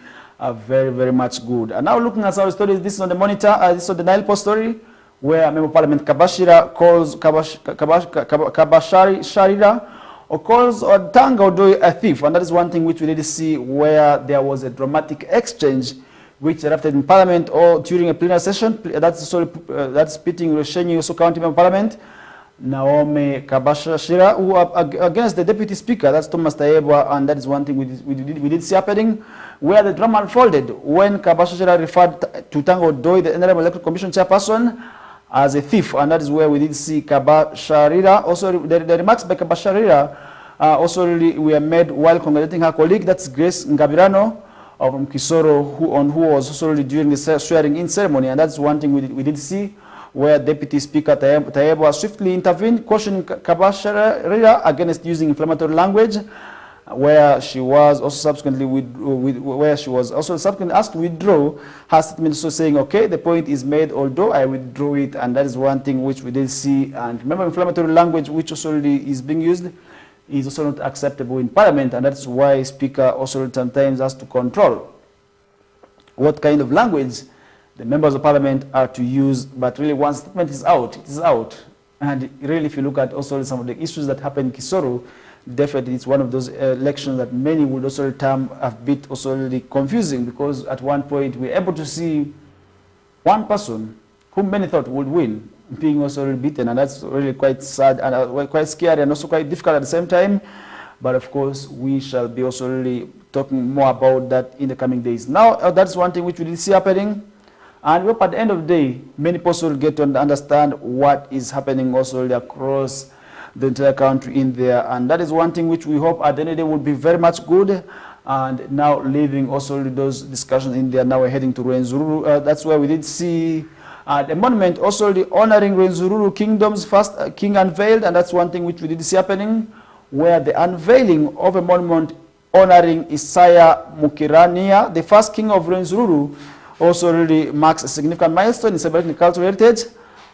[SPEAKER 1] very, very much good. And now looking at our stories, this is on the monitor, this is on the Nile Post story, where Member of Parliament Kabashira calls Kabasharira or calls Tanga Odoi a thief. And that is one thing which we did see, where there was a dramatic exchange which erupted in Parliament or during a plenary session. That's pitting Roshenyi, also County Member of Parliament, Naomi Kabashira, who are against the Deputy Speaker, that's Thomas Tayebwa. And that is one thing we did see happening, where the drama unfolded when Kabashira referred to Tango Doi, the Honorable Electoral Commission chairperson, as a thief. And that is where we did see Kabasharira. Also, the remarks by Kabasharira also really were made while congratulating her colleague, that's Grace Ngabirano from Kisoro, who was also really during the swearing-in ceremony. And that's one thing we did see, where Deputy Speaker Tayebwa swiftly intervened, cautioning Kabasharira against using inflammatory language, where she was also subsequently asked to withdraw her statement, so saying, okay, the point is made, although I withdraw it. And that is one thing which we did see. And remember, inflammatory language which also is being used is also not acceptable in Parliament, and that's why Speaker also sometimes has to control what kind of language the members of Parliament are to use. But really, once statement is out, it is out. And really, if you look at also some of the issues that happened in Kisoro, definitely it's one of those elections that many would also term a bit also really confusing, because at one point we were able to see one person whom many thought would win being also really beaten, and that's really quite sad and quite scary and also quite difficult at the same time. But of course, we shall be also really talking more about that in the coming days. Now, that's one thing which we did see happening. And we hope at the end of the day, many people will get to understand what is happening also across the entire country in there. And that is one thing which we hope at the end of the day will be very much good. And now leaving also those discussions in there, now we're heading to Rwenzururu. That's where we did see the monument also honoring Rwenzururu Kingdom's first king unveiled. And that's one thing which we did see happening, where the unveiling of a monument honoring Isaiah Mukirania, the first king of Rwenzururu, also really marks a significant milestone in celebrating cultural heritage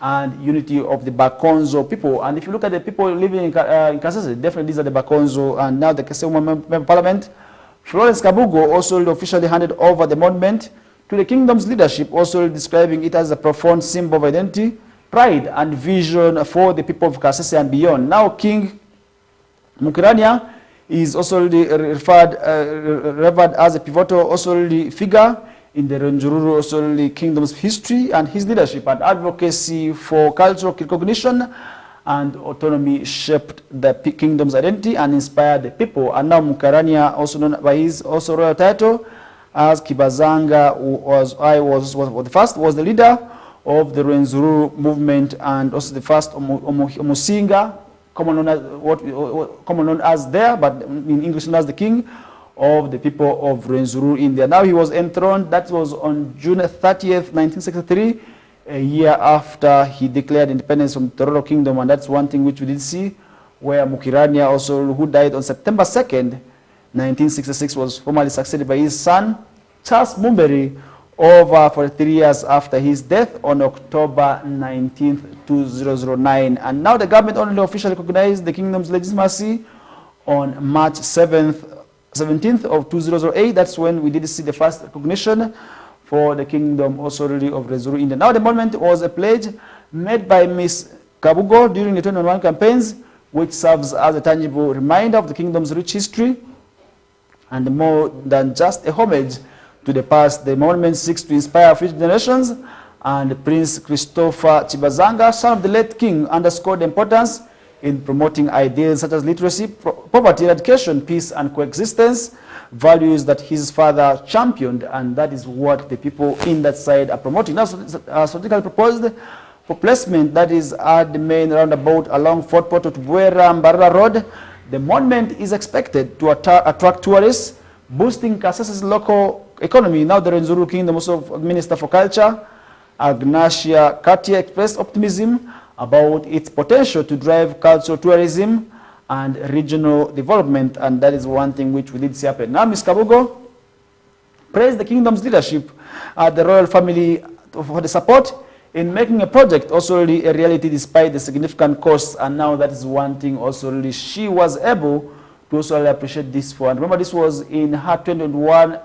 [SPEAKER 1] and unity of the Bakonzo people. And if you look at the people living in Kasese, definitely these are the Bakonzo, and now the Kasese Member of Parliament, Florence Kabugo, also officially handed over the monument to the kingdom's leadership, also describing it as a profound symbol of identity, pride, and vision for the people of Kasese and beyond. Now, King Mukirania is also revered as a pivotal also figure in the Rwenzururu also kingdom's history, and his leadership and advocacy for cultural recognition and autonomy shaped the kingdom's identity and inspired the people. And now Mukirania, also known by his also royal title as Kibazanga, was the leader of the Rwenzururu movement, and also the first Omusinga, commonly known as there, but in English known as the king of the people of Rwenzururu, India. Now he was enthroned, that was on June 30th, 1963, a year after he declared independence from the Tororo Kingdom, and that's one thing which we did see, where Mukirania also, who died on September 2nd, 1966, was formally succeeded by his son, Charles Mumbere, over 43 years after his death on October 19th, 2009. And now the government only officially recognized the kingdom's legitimacy on March 17th of 2008. That's when we did see the first recognition for the kingdom also really of Rwenzururu, India. Now the monument was a pledge made by Miss Kabugo during the 2021 campaigns, which serves as a tangible reminder of the kingdom's rich history. And more than just a homage to the past, the monument seeks to inspire future generations, and Prince Christopher Chibazanga, son of the late king, underscored the importance in promoting ideals such as literacy, poverty eradication, peace, and coexistence, values that his father championed, and that is what the people in that side are promoting. Now, strategically proposed for placement, that is at the main roundabout along Fort Portal to Buera Mbarara Road. The monument is expected to attract tourists, boosting Kasese's local economy. Now the Rwenzururu Kingdom also Minister for Culture, Agnacia Katia, expressed optimism about its potential to drive cultural tourism and regional development, and that is one thing which we did see happen. Now Ms. Kabugo praised the kingdom's leadership, the royal family, for the support in making a project also really a reality despite the significant costs, and now that is one thing also really she was able to also really appreciate this for. And remember, this was in her 2021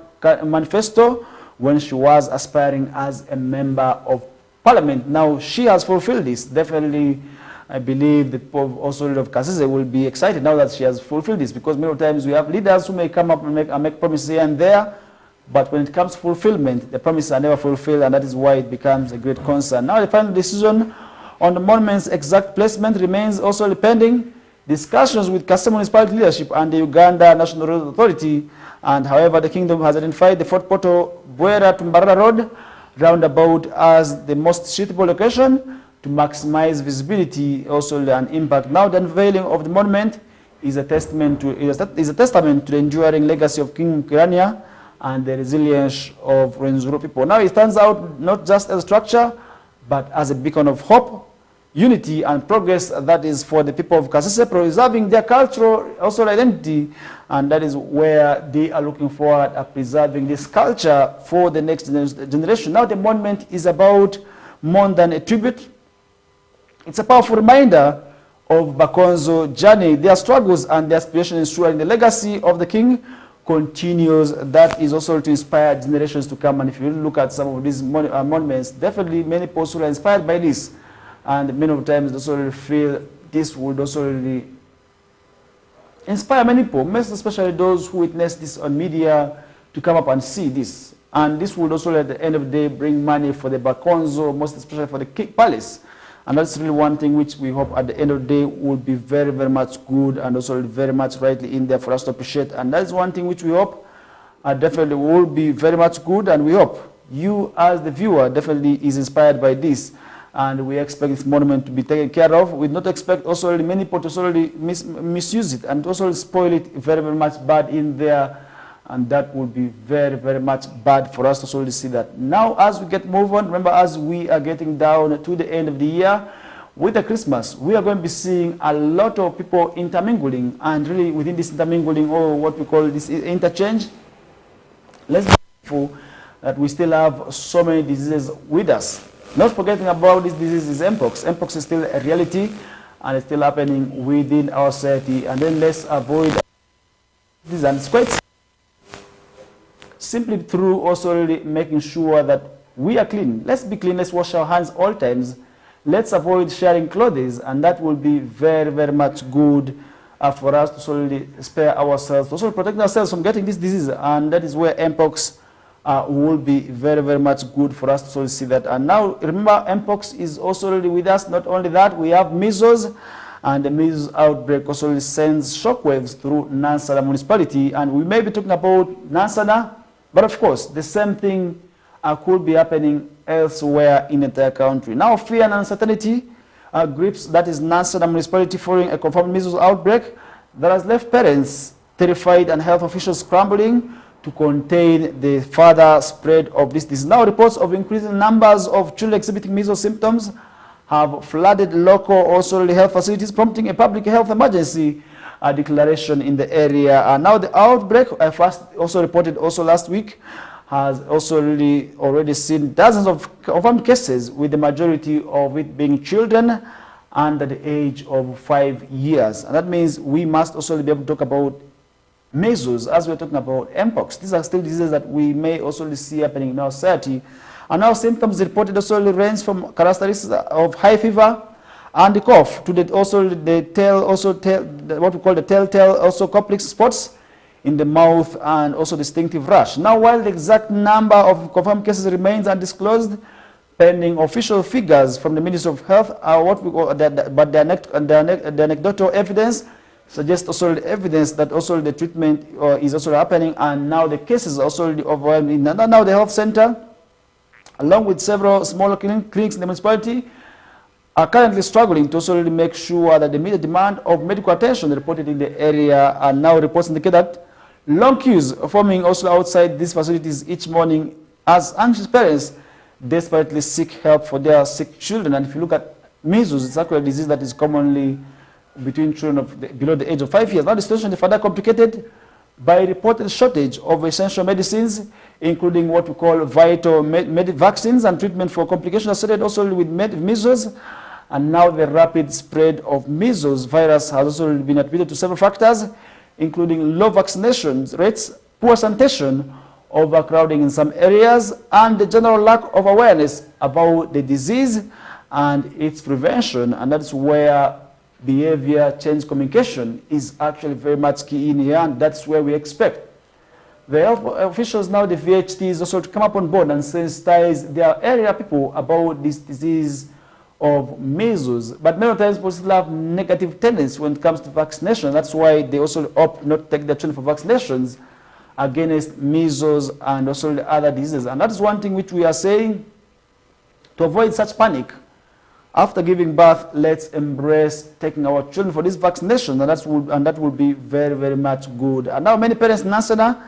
[SPEAKER 1] manifesto when she was aspiring as a member of parliament. Now she has fulfilled this. Definitely, I believe the people also of Kasese will be excited now that she has fulfilled this, because many times we have leaders who may come up and make promises here and there, but when it comes to fulfillment, the promises are never fulfilled, and that is why it becomes a great concern. Now the final decision on the monument's exact placement remains also pending discussions with Kasese municipality leadership and the Uganda National Road Authority. And however, the kingdom has identified the Fort Portal Buera to Mbarara Road roundabout as the most suitable location to maximize visibility also and impact. Now the unveiling of the monument is a testament to the enduring legacy of King Mukirania and the resilience of Rwenzururu people. Now it stands out not just as a structure, but as a beacon of hope, unity, and progress that is for the people of Kasese, preserving their cultural also identity, and that is where they are looking forward at preserving this culture for the next generation. Now the monument is about more than a tribute. It's a powerful reminder of Bakonzo journey, their struggles and their aspirations, ensuring the legacy of the king continues. That is also to inspire generations to come. And if you look at some of these monuments, definitely many people are inspired by this, and many of the times they also feel this would also really inspire many people, most especially those who witness this on media, to come up and see this. And this would also at the end of the day bring money for the Bakonzo, most especially for the palace. And that's really one thing which we hope at the end of the day would be very, very much good, and also very much rightly in there for us to appreciate. And that's one thing which we hope definitely will be very much good, and we hope you as the viewer definitely is inspired by this. And we expect this monument to be taken care of. We not expect also many people to also misuse it and also spoil it very, very much bad in there. And that would be very, very much bad for us to also see that. Now, as we get move on, remember, as we are getting down to the end of the year, with the Christmas, we are going to be seeing a lot of people intermingling, and really within this intermingling, or what we call this interchange, let's be careful that we still have so many diseases with us. Not forgetting about this disease is Mpox. Mpox is still a reality and it's still happening within our society. And then let's avoid this, and it's quite simply through also really making sure that we are clean. Let's be clean, let's wash our hands all times. Let's avoid sharing clothes, and that will be very, very much good for us to solely spare ourselves, also protect ourselves from getting this disease, and that is where Mpox will be very, very much good for us to solely see that. And now, remember, Mpox is also already with us. Not only that, we have measles, and the measles outbreak also really sends shockwaves through Nansana municipality, and we may be talking about Nansana, but of course, the same thing could be happening elsewhere in the entire country. Now, fear and uncertainty grips, that is Nansana municipality, following a confirmed measles outbreak that has left parents terrified and health officials scrambling to contain the further spread of this disease. Now, reports of increasing numbers of children exhibiting measles symptoms have flooded local also health facilities, prompting a public health emergency declaration in the area. Now, the outbreak, I first also reported also last week, has also really already seen dozens of confirmed cases, with the majority of it being children under the age of 5 years. And that means we must also be able to talk about measles as we're talking about Mpox. These are still diseases that we may also see happening in our society. And now symptoms reported also range from characteristics of high fever and the cough to the what we call the telltale also complex spots in the mouth and also distinctive rash. Now, while the exact number of confirmed cases remains undisclosed, pending official figures from the Ministry of Health, but the anecdotal evidence suggests also the evidence that also the treatment is also happening, and now the cases are also overwhelming. Now the health center, along with several smaller clinics in the municipality, are currently struggling to also really make sure that the immediate demand of medical attention reported in the area, and now reports indicate that long queues forming also outside these facilities each morning as anxious parents desperately seek help for their sick children. And if you look at measles, it's actually a disease that is commonly between children below the age of 5 years. Now the situation is further complicated by a reported shortage of essential medicines, including what we call vital vaccines and treatment for complications associated also with measles. And now the rapid spread of measles virus has also been attributed to several factors, including low vaccination rates, poor sanitation, overcrowding in some areas, and the general lack of awareness about the disease and its prevention. And that's where behavior change communication is actually very much key in here, and that's where we expect the health officials, now the VHTs, also to come up on board and sensitize their area people about this disease of measles. But many times people still have negative tendencies when it comes to vaccination. That's why they also opt not to take their children for vaccinations against measles and also the other diseases. And that is one thing which we are saying, to avoid such panic. After giving birth, let's embrace taking our children for this vaccination, and that will be very, very much good. And now many parents in Nansana,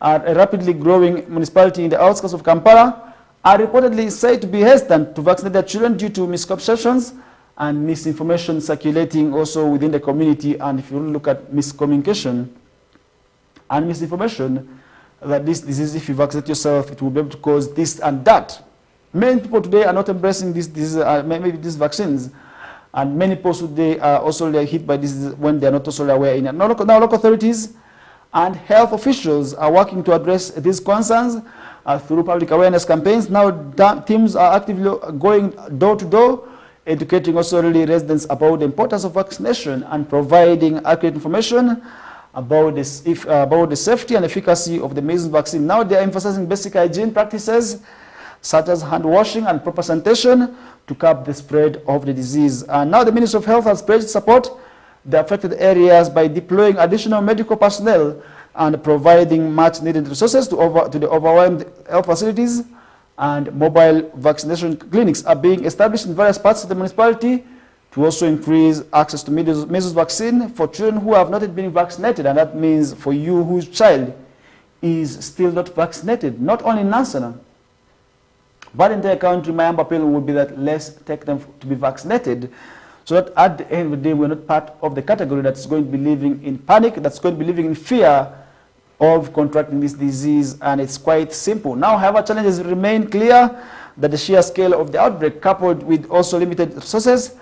[SPEAKER 1] a rapidly growing municipality in the outskirts of Kampala, are reportedly said to be hesitant to vaccinate their children due to misconceptions and misinformation circulating also within the community. And if you look at miscommunication and misinformation, that this disease, if you vaccinate yourself, it will be able to cause this and that. Many people today are not embracing this disease, maybe these vaccines, and many people today are also hit by this when they are not also aware. Now local authorities and health officials are working to address these concerns through public awareness campaigns. Now teams are actively going door to door, educating also really residents about the importance of vaccination and providing accurate information about this, about the safety and efficacy of the measles vaccine. Now they are emphasizing basic hygiene practices such as hand washing and proper sanitation to curb the spread of the disease. And now the Ministry of Health has pledged support the affected areas by deploying additional medical personnel and providing much needed resources to the overwhelmed health facilities, and mobile vaccination clinics are being established in various parts of the municipality to also increase access to measles vaccine for children who have not yet been vaccinated. And that means for you whose child is still not vaccinated, not only in Nansana, but in the country, my humble appeal would be that let's take them to be vaccinated, so that at the end of the day, we're not part of the category that's going to be living in panic, that's going to be living in fear of contracting this disease, and it's quite simple. Now, however, challenges remain clear that the sheer scale of the outbreak, coupled with also limited resources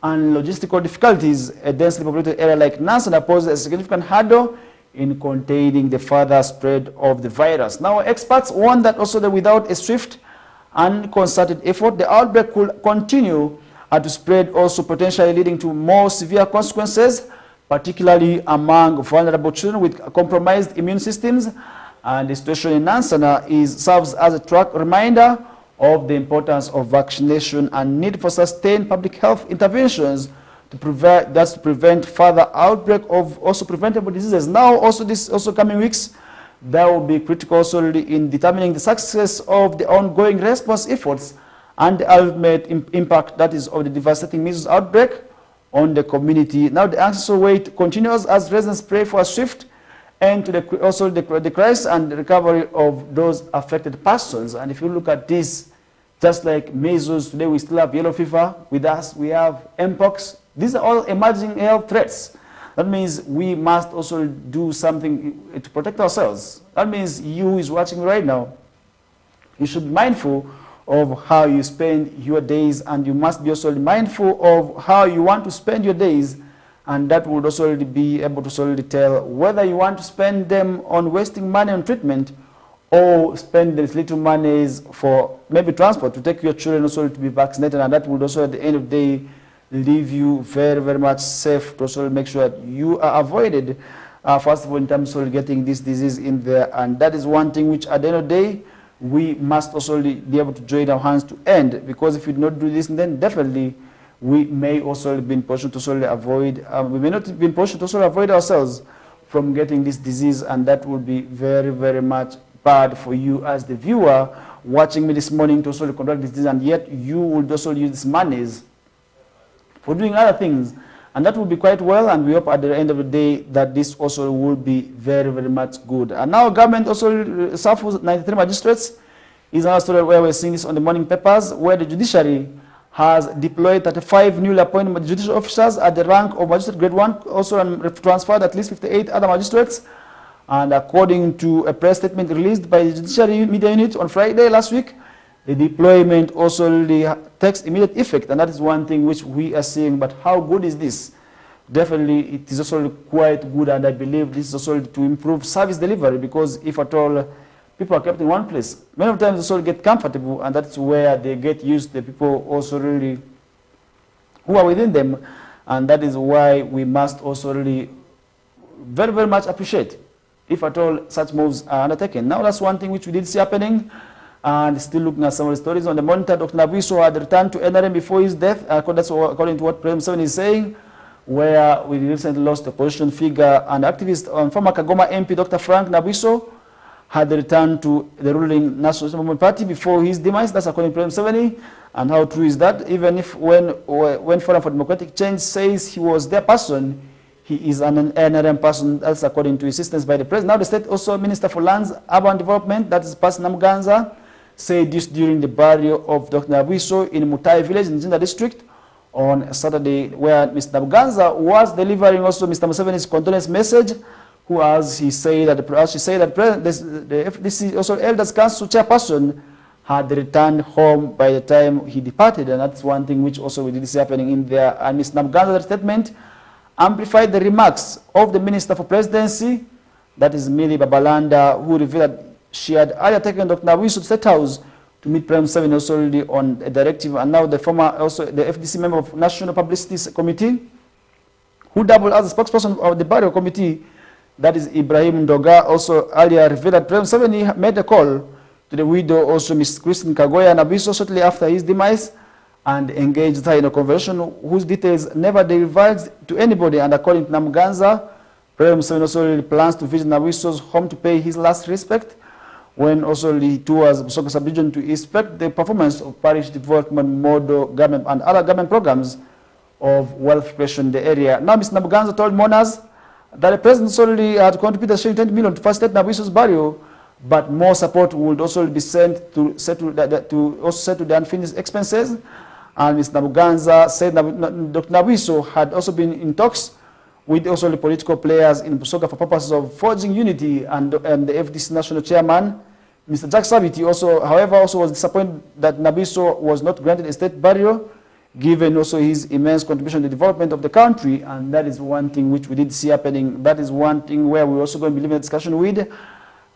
[SPEAKER 1] and logistical difficulties, a densely populated area like Nansana poses a significant hurdle in containing the further spread of the virus. Now, experts warn that also that without a swift and concerted effort, the outbreak could continue to spread, also potentially leading to more severe consequences, particularly among vulnerable children with compromised immune systems. And the situation in Nansana serves as a stark reminder of the importance of vaccination and need for sustained public health interventions to prevent further outbreak of also preventable diseases. Now, also this coming weeks, that will be critical also in determining the success of the ongoing response efforts and the ultimate impact that is of the devastating measles outbreak on the community. Now, the anxious wait continues as residents pray for a swift end to the crisis and the recovery of those affected persons. And if you look at this, just like measles, today we still have yellow fever. With us, we have mpox. These are all emerging health threats. That means we must also do something to protect ourselves. That means you who is watching right now, you should be mindful of how you spend your days, and you must be also mindful of how you want to spend your days, and that would also be able to solely tell whether you want to spend them on wasting money on treatment or spend these little monies for maybe transport to take your children also to be vaccinated, and that would also at the end of the day leave you very, very much safe to also make sure that you are avoided, first of all, in terms of getting this disease in there. And that is one thing which at the end of the day, we must also be able to join our hands to end, because if we do not do this, then definitely we may also be in position to solely avoid, we may not be in position to also avoid ourselves from getting this disease, and that would be very, very much bad for you as the viewer watching me this morning to also contract this disease, and yet you would also use these monies for doing other things, and that will be quite well, and we hope at the end of the day that this also will be very, very much good. And now government also suffers 93 magistrates is another story where we're seeing this on the morning papers, where the judiciary has deployed 35 newly appointed judicial officers at the rank of magistrate grade 1, also transferred at least 58 other magistrates. And according to a press statement released by the Judiciary Media Unit on Friday last week, the deployment also takes immediate effect, and that is one thing which we are seeing. But how good is this? Definitely, it is also quite good, and I believe this is also to improve service delivery, because if at all people are kept in one place, many of times they also get comfortable, and that's where they get used, the people also really who are within them, and that is why we must also really very, very much appreciate if at all such moves are undertaken. Now, that's one thing which we did see happening. And still looking at some of the stories on the monitor, Dr. Nabiso had returned to NRM before his death, that's according to what President 7 is saying, where we recently lost a opposition figure and activist on former Kagoma MP, Dr. Frank Nabiso, had returned to the ruling National Movement Party before his demise. That's according to President 7. And how true is that? Even if when Forum for Democratic Change says he was their person, he is an NRM person. That's according to insistence by the president. Now the state also Minister for Lands, Urban Development, that is Pas Namuganza, said this during the burial of Dr. Nabiso in Mutai village in Jinda district on Saturday, where Mr. Namuganza was delivering also Mr. Museveni's condolence message, who, as she said that the FDC also Elders Council chairperson had returned home by the time he departed, and that's one thing which also we did see happening in there. And Mr. Namuganza's statement amplified the remarks of the Minister for Presidency, that is Millie Babalanda, who revealed that she had earlier taken Dr. Nabiso to State House to meet Prime 7 also on a directive, and now the former also the FDC member of National Publicity Committee, who doubled as the spokesperson of the burial committee, that is Ibrahim Ndoga, also earlier revealed that Prime 7 made a call to the widow, also Ms. Christine Kagoya Nabiso, shortly after his demise, and engaged her in a conversation whose details never divulged to anybody. And according to Namuganza, Prime 7 also plans to visit Nabiso's home to pay his last respect, when also he tours Busoko Sub-Region to inspect the performance of parish development model government and other government programs of wealth creation in the area. Now, Mr. Namuganza told mourners that the president already had contributed 20 million to facilitate Nabiso's burial, but more support would also be sent to settle the unfinished expenses. And Mr. Namuganza said Dr. Nabiso had also been in talks with also the political players in Busoga for purposes of forging unity, and the FDC national chairman, Mr. Jack Sabiti, however, was disappointed that Nabiso was not granted a state burial, given also his immense contribution to the development of the country, and that is one thing which we did see happening. That is one thing where we're also going to be leaving a discussion with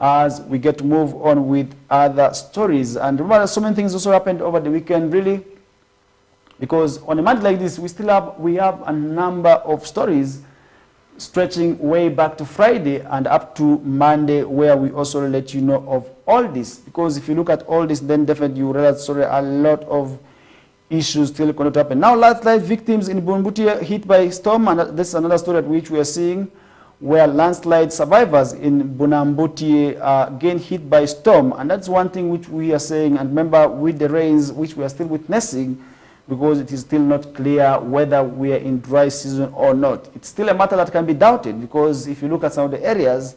[SPEAKER 1] as we get to move on with other stories. And remember, so many things also happened over the weekend, really, because on a month like this, we have a number of stories stretching way back to Friday and up to Monday, where we also let you know of all this. Because if you look at all this, then definitely you realize, sorry, a lot of issues still going to happen. Now, landslide victims in Bunbuti hit by storm, and this is another story at which we are seeing, where landslide survivors in Bunambuti are again hit by storm. And that's one thing which we are saying, and remember, with the rains which we are still witnessing, because it is still not clear whether we are in dry season or not. It's still a matter that can be doubted, because if you look at some of the areas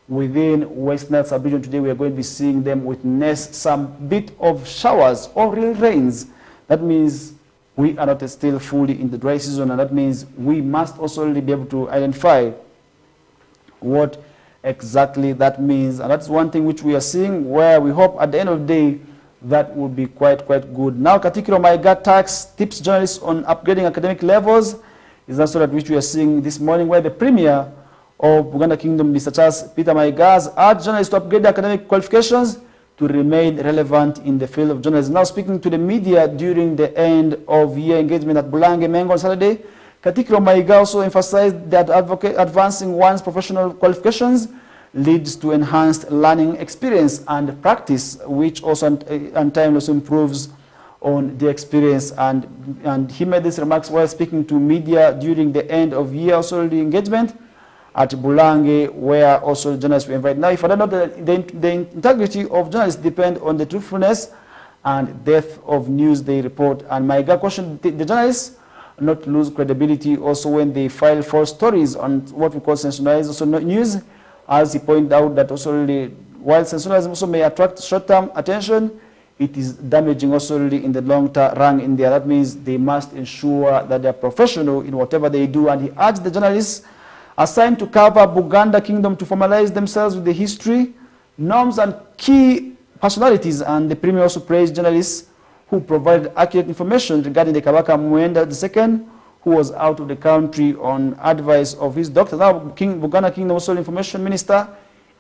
[SPEAKER 1] within West Nile sub-region today, we are going to be seeing them witness some bit of showers or real rains. That means we are not still fully in the dry season, and that means we must also really be able to identify what exactly that means. And that's one thing which we are seeing, where we hope at the end of the day that would be quite good. Now, Katikiro Maiga tax tips journalists on upgrading academic levels is that story which we are seeing this morning, where the Premier of Buganda Kingdom, Mr. Charles Peter Maiga, has urged journalists to upgrade their academic qualifications to remain relevant in the field of journalism. Now, speaking to the media during the end of year engagement at Bulange Mengo on Saturday, Katikiro Maiga also emphasized that advancing one's professional qualifications leads to enhanced learning experience and practice, which also in time also improves on the experience. And he made these remarks while speaking to media during the end of year also the engagement at Bulange, where also journalists were invited. Now, if I don't know, the integrity of journalists depend on the truthfulness and depth of news they report. And Maiga cautioned the journalists not to lose credibility also when they file false stories on what we call sensationalized also news, as he pointed out that also really, while sensationalism also may attract short-term attention, it is damaging also really in the long-term run in there. That means they must ensure that they are professional in whatever they do. And he urged the journalists assigned to cover Buganda Kingdom to formalize themselves with the history, norms, and key personalities. And the Premier also praised journalists who provided accurate information regarding the Kabaka Mwenda II, who was out of the country on advice of his doctor. Now, Buganda Kingdom also Information Minister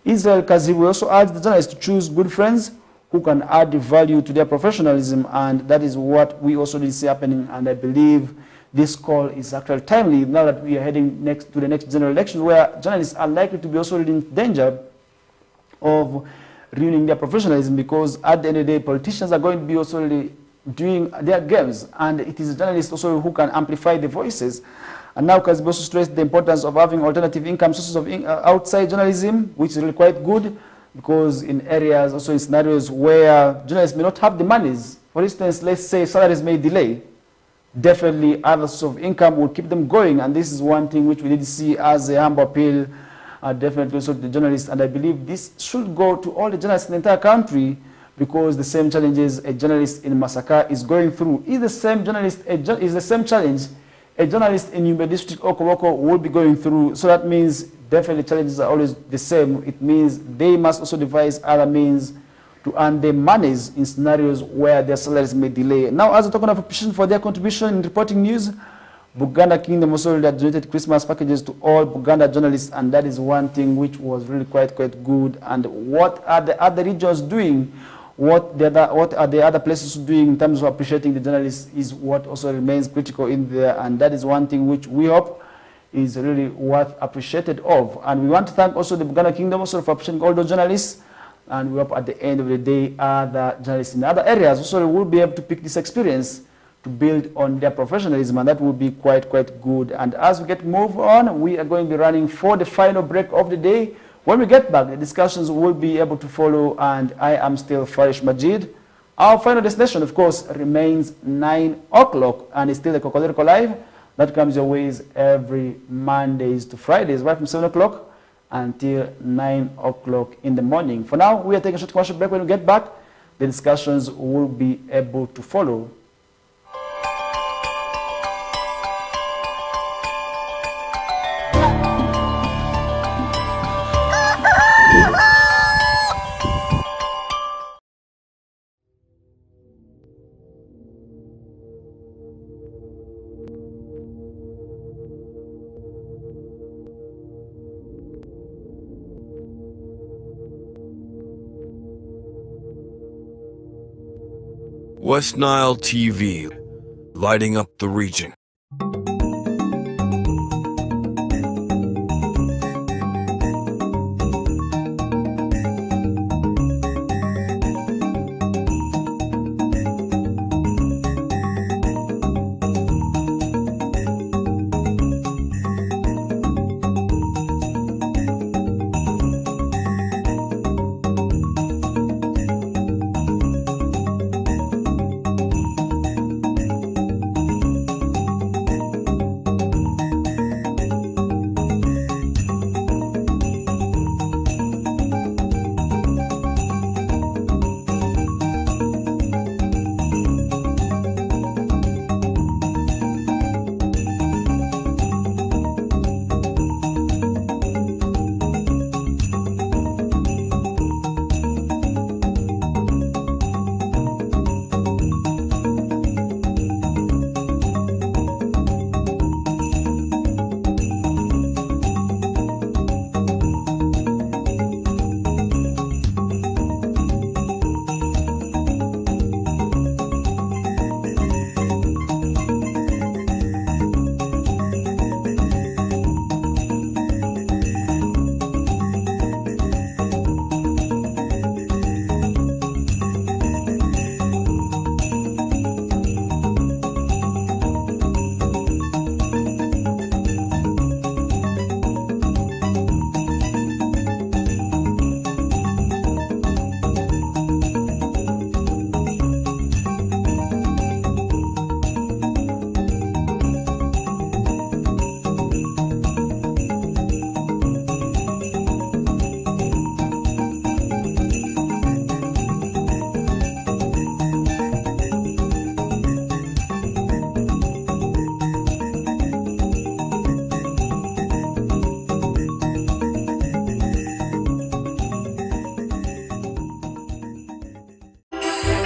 [SPEAKER 1] Israel Kazibu also urged the journalists to choose good friends who can add value to their professionalism, and that is what we also did see happening. And I believe this call is actually timely now that we are heading to the next general election, where journalists are likely to be also in danger of ruining their professionalism, because at the end of the day, politicians are going to be also really doing their games, and it is journalists also who can amplify the voices. And now Kazibu also stressed the importance of having alternative income sources of outside journalism, which is really quite good, because in areas, also in scenarios where journalists may not have the monies, for instance, let's say salaries may delay, definitely other sources of income will keep them going. And this is one thing which we did see as a humble appeal, definitely also to the journalists. And I believe this should go to all the journalists in the entire country, because the same challenges a journalist in Masaka is going through is the same challenge a journalist in Yumbe District or KOKOLIRIKO will be going through. So that means definitely challenges are always the same. It means they must also devise other means to earn their monies in scenarios where their salaries may delay. Now, as a token of appreciation for their contribution in reporting news, Buganda Kingdom also donated Christmas packages to all Buganda journalists, and that is one thing which was really quite good. And what are the other regions doing? What are the other places doing in terms of appreciating the journalists is what also remains critical in there, and that is one thing which we hope is really worth appreciated of. And we want to thank also the Buganda Kingdom also for appreciating all those journalists, and we hope at the end of the day other journalists in other areas also will be able to pick this experience to build on their professionalism, and that will be quite good. And as we get move on, we are going to be running for the final break of the day. When we get back, the discussions will be able to follow, and I am still Farish Majid. Our final destination, of course, remains 9 o'clock, and it's still the KOKOLIRIKO Live. That comes your ways every Mondays to Fridays, right from 7 o'clock until 9 o'clock in the morning. For now, we are taking a short commercial break. When we get back, the discussions will be able to follow.
[SPEAKER 2] West Nile TV, lighting up the region.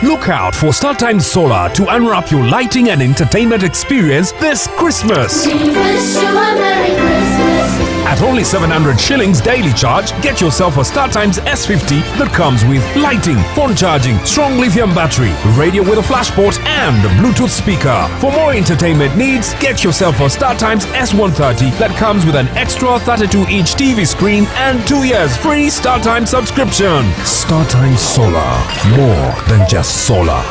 [SPEAKER 3] Look out for StarTimes Solar to unwrap your lighting and entertainment experience this Christmas.
[SPEAKER 4] We wish you a Merry Christmas.
[SPEAKER 3] At only 700 shillings daily charge, get yourself a StarTimes S50 that comes with lighting, phone charging, strong lithium battery, radio with a flash port and Bluetooth speaker. For more entertainment needs, get yourself a StarTimes S130 that comes with an extra 32-inch TV screen and 2 years free StarTimes subscription. StarTimes Solar, more than just solar.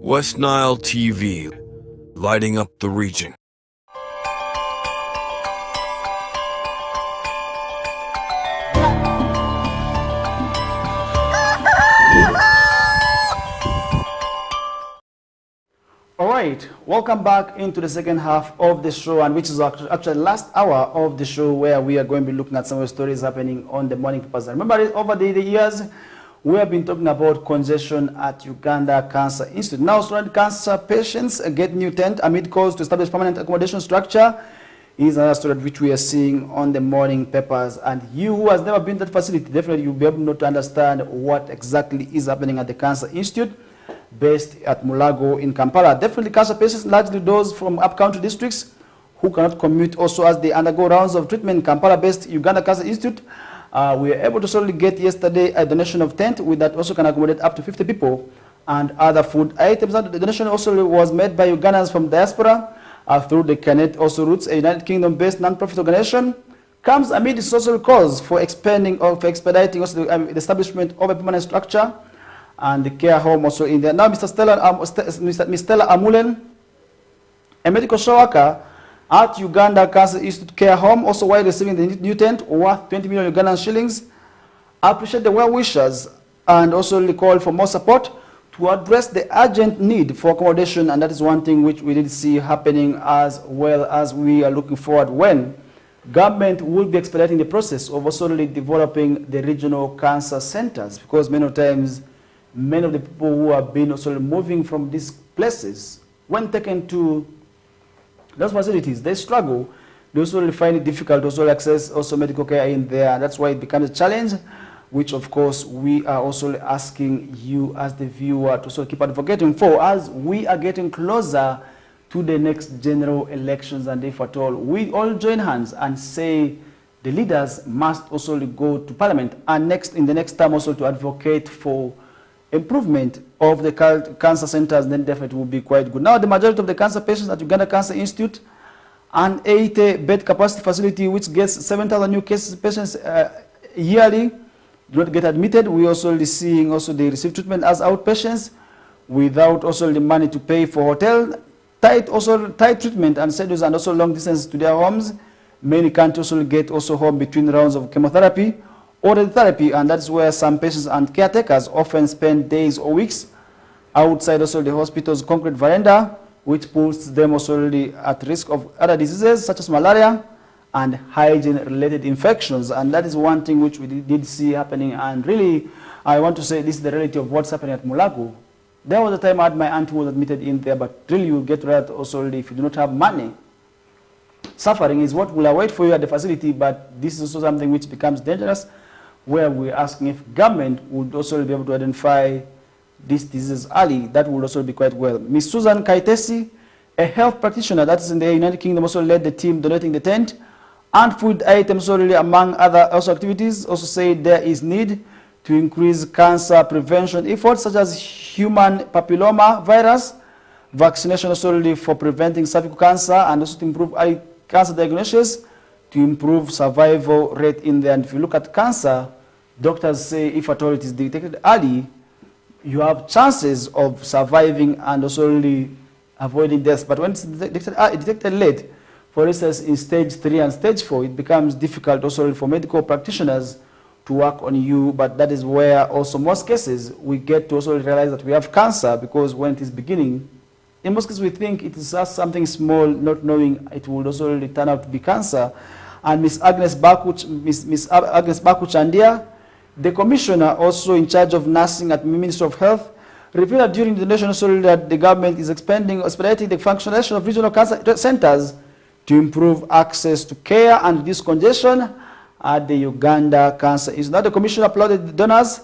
[SPEAKER 2] West Nile TV, lighting up the region.
[SPEAKER 1] All right, welcome back into the second half of the show, and which is actually last hour of the show, where we are going to be looking at some of the stories happening on the morning papers. Remember, over the years, we have been talking about congestion at Uganda Cancer Institute. Now, student cancer patients get new tent amid calls to establish permanent accommodation structure is another story which we are seeing on the morning papers. And you who has never been to that facility, definitely you'll be able to understand what exactly is happening at the Cancer Institute based at Mulago in Kampala. Definitely cancer patients, largely those from up-country districts who cannot commute also as they undergo rounds of treatment in Kampala-based Uganda Cancer Institute. We were able to solely get yesterday a donation of tent with that also can accommodate up to 50 people and other food items. And the donation also was made by Ugandans from diaspora through the Canet also Roots, a United Kingdom-based non-profit organization, comes amid social cause for expanding or for expediting also the establishment of a permanent structure and the care home also in there. Now, Ms. Stella Amulen, a medical social worker at Uganda Cancer Institute Care Home, also while receiving the new tent worth 20 million Ugandan shillings, appreciate the well-wishers and also call for more support to address the urgent need for accommodation, and that is one thing which we did see happening as well as we are looking forward when government will be expediting the process of also developing the regional cancer centers, because many times many of the people who have been also moving from these places, when taken to those facilities, they struggle. They also find it difficult to also access also medical care in there, and that's why it becomes a challenge, which of course we are also asking you as the viewer to also keep advocating for as we are getting closer to the next general elections. And if at all, we all join hands and say the leaders must also go to parliament and in the next term also to advocate for improvement of the cancer centers, then definitely will be quite good. Now, the majority of the cancer patients at Uganda Cancer Institute, an 80-bed capacity facility which gets 7,000 new patients yearly, do not get admitted. We also seeing also they receive treatment as outpatients without also the money to pay for hotel, tight treatment and schedules, and also long distance to their homes. Many can't also get also home between rounds of chemotherapy or radiotherapy, and that's where some patients and caretakers often spend days or weeks outside also the hospital's concrete veranda, which puts them also at risk of other diseases such as malaria and hygiene-related infections. And that is one thing which we did see happening. And really, I want to say this is the reality of what's happening at Mulago. There was a time I had my aunt who was admitted in there, but really you get that also if you do not have money. Suffering is what will await for you at the facility, but this is also something which becomes dangerous, where we're asking if government would also be able to identify these diseases early. That would also be quite well. Ms. Susan Kaitesi, a health practitioner that is in the United Kingdom, also led the team donating the tent and food items, so really among other also activities, also said there is need to increase cancer prevention efforts such as human papilloma virus, vaccination also really for preventing cervical cancer, and also to improve early cancer diagnosis, to improve survival rate in there. And if you look at cancer, doctors say if at all it is detected early, you have chances of surviving and also really avoiding deaths. But when it's detected late, for instance, in stage 3 and stage 4, it becomes difficult also for medical practitioners to work on you. But that is where also most cases we get to also realize that we have cancer, because when it is beginning, in most cases we think it is just something small, not knowing it will also really turn out to be cancer. And Ms. Agnes Baku-Chandia, the commissioner also in charge of nursing at the Ministry of Health, revealed that during the donation also that the government is expediting the functionation of regional cancer centers to improve access to care and reduce congestion at the Uganda Cancer Institute. Now, the commissioner applauded the donors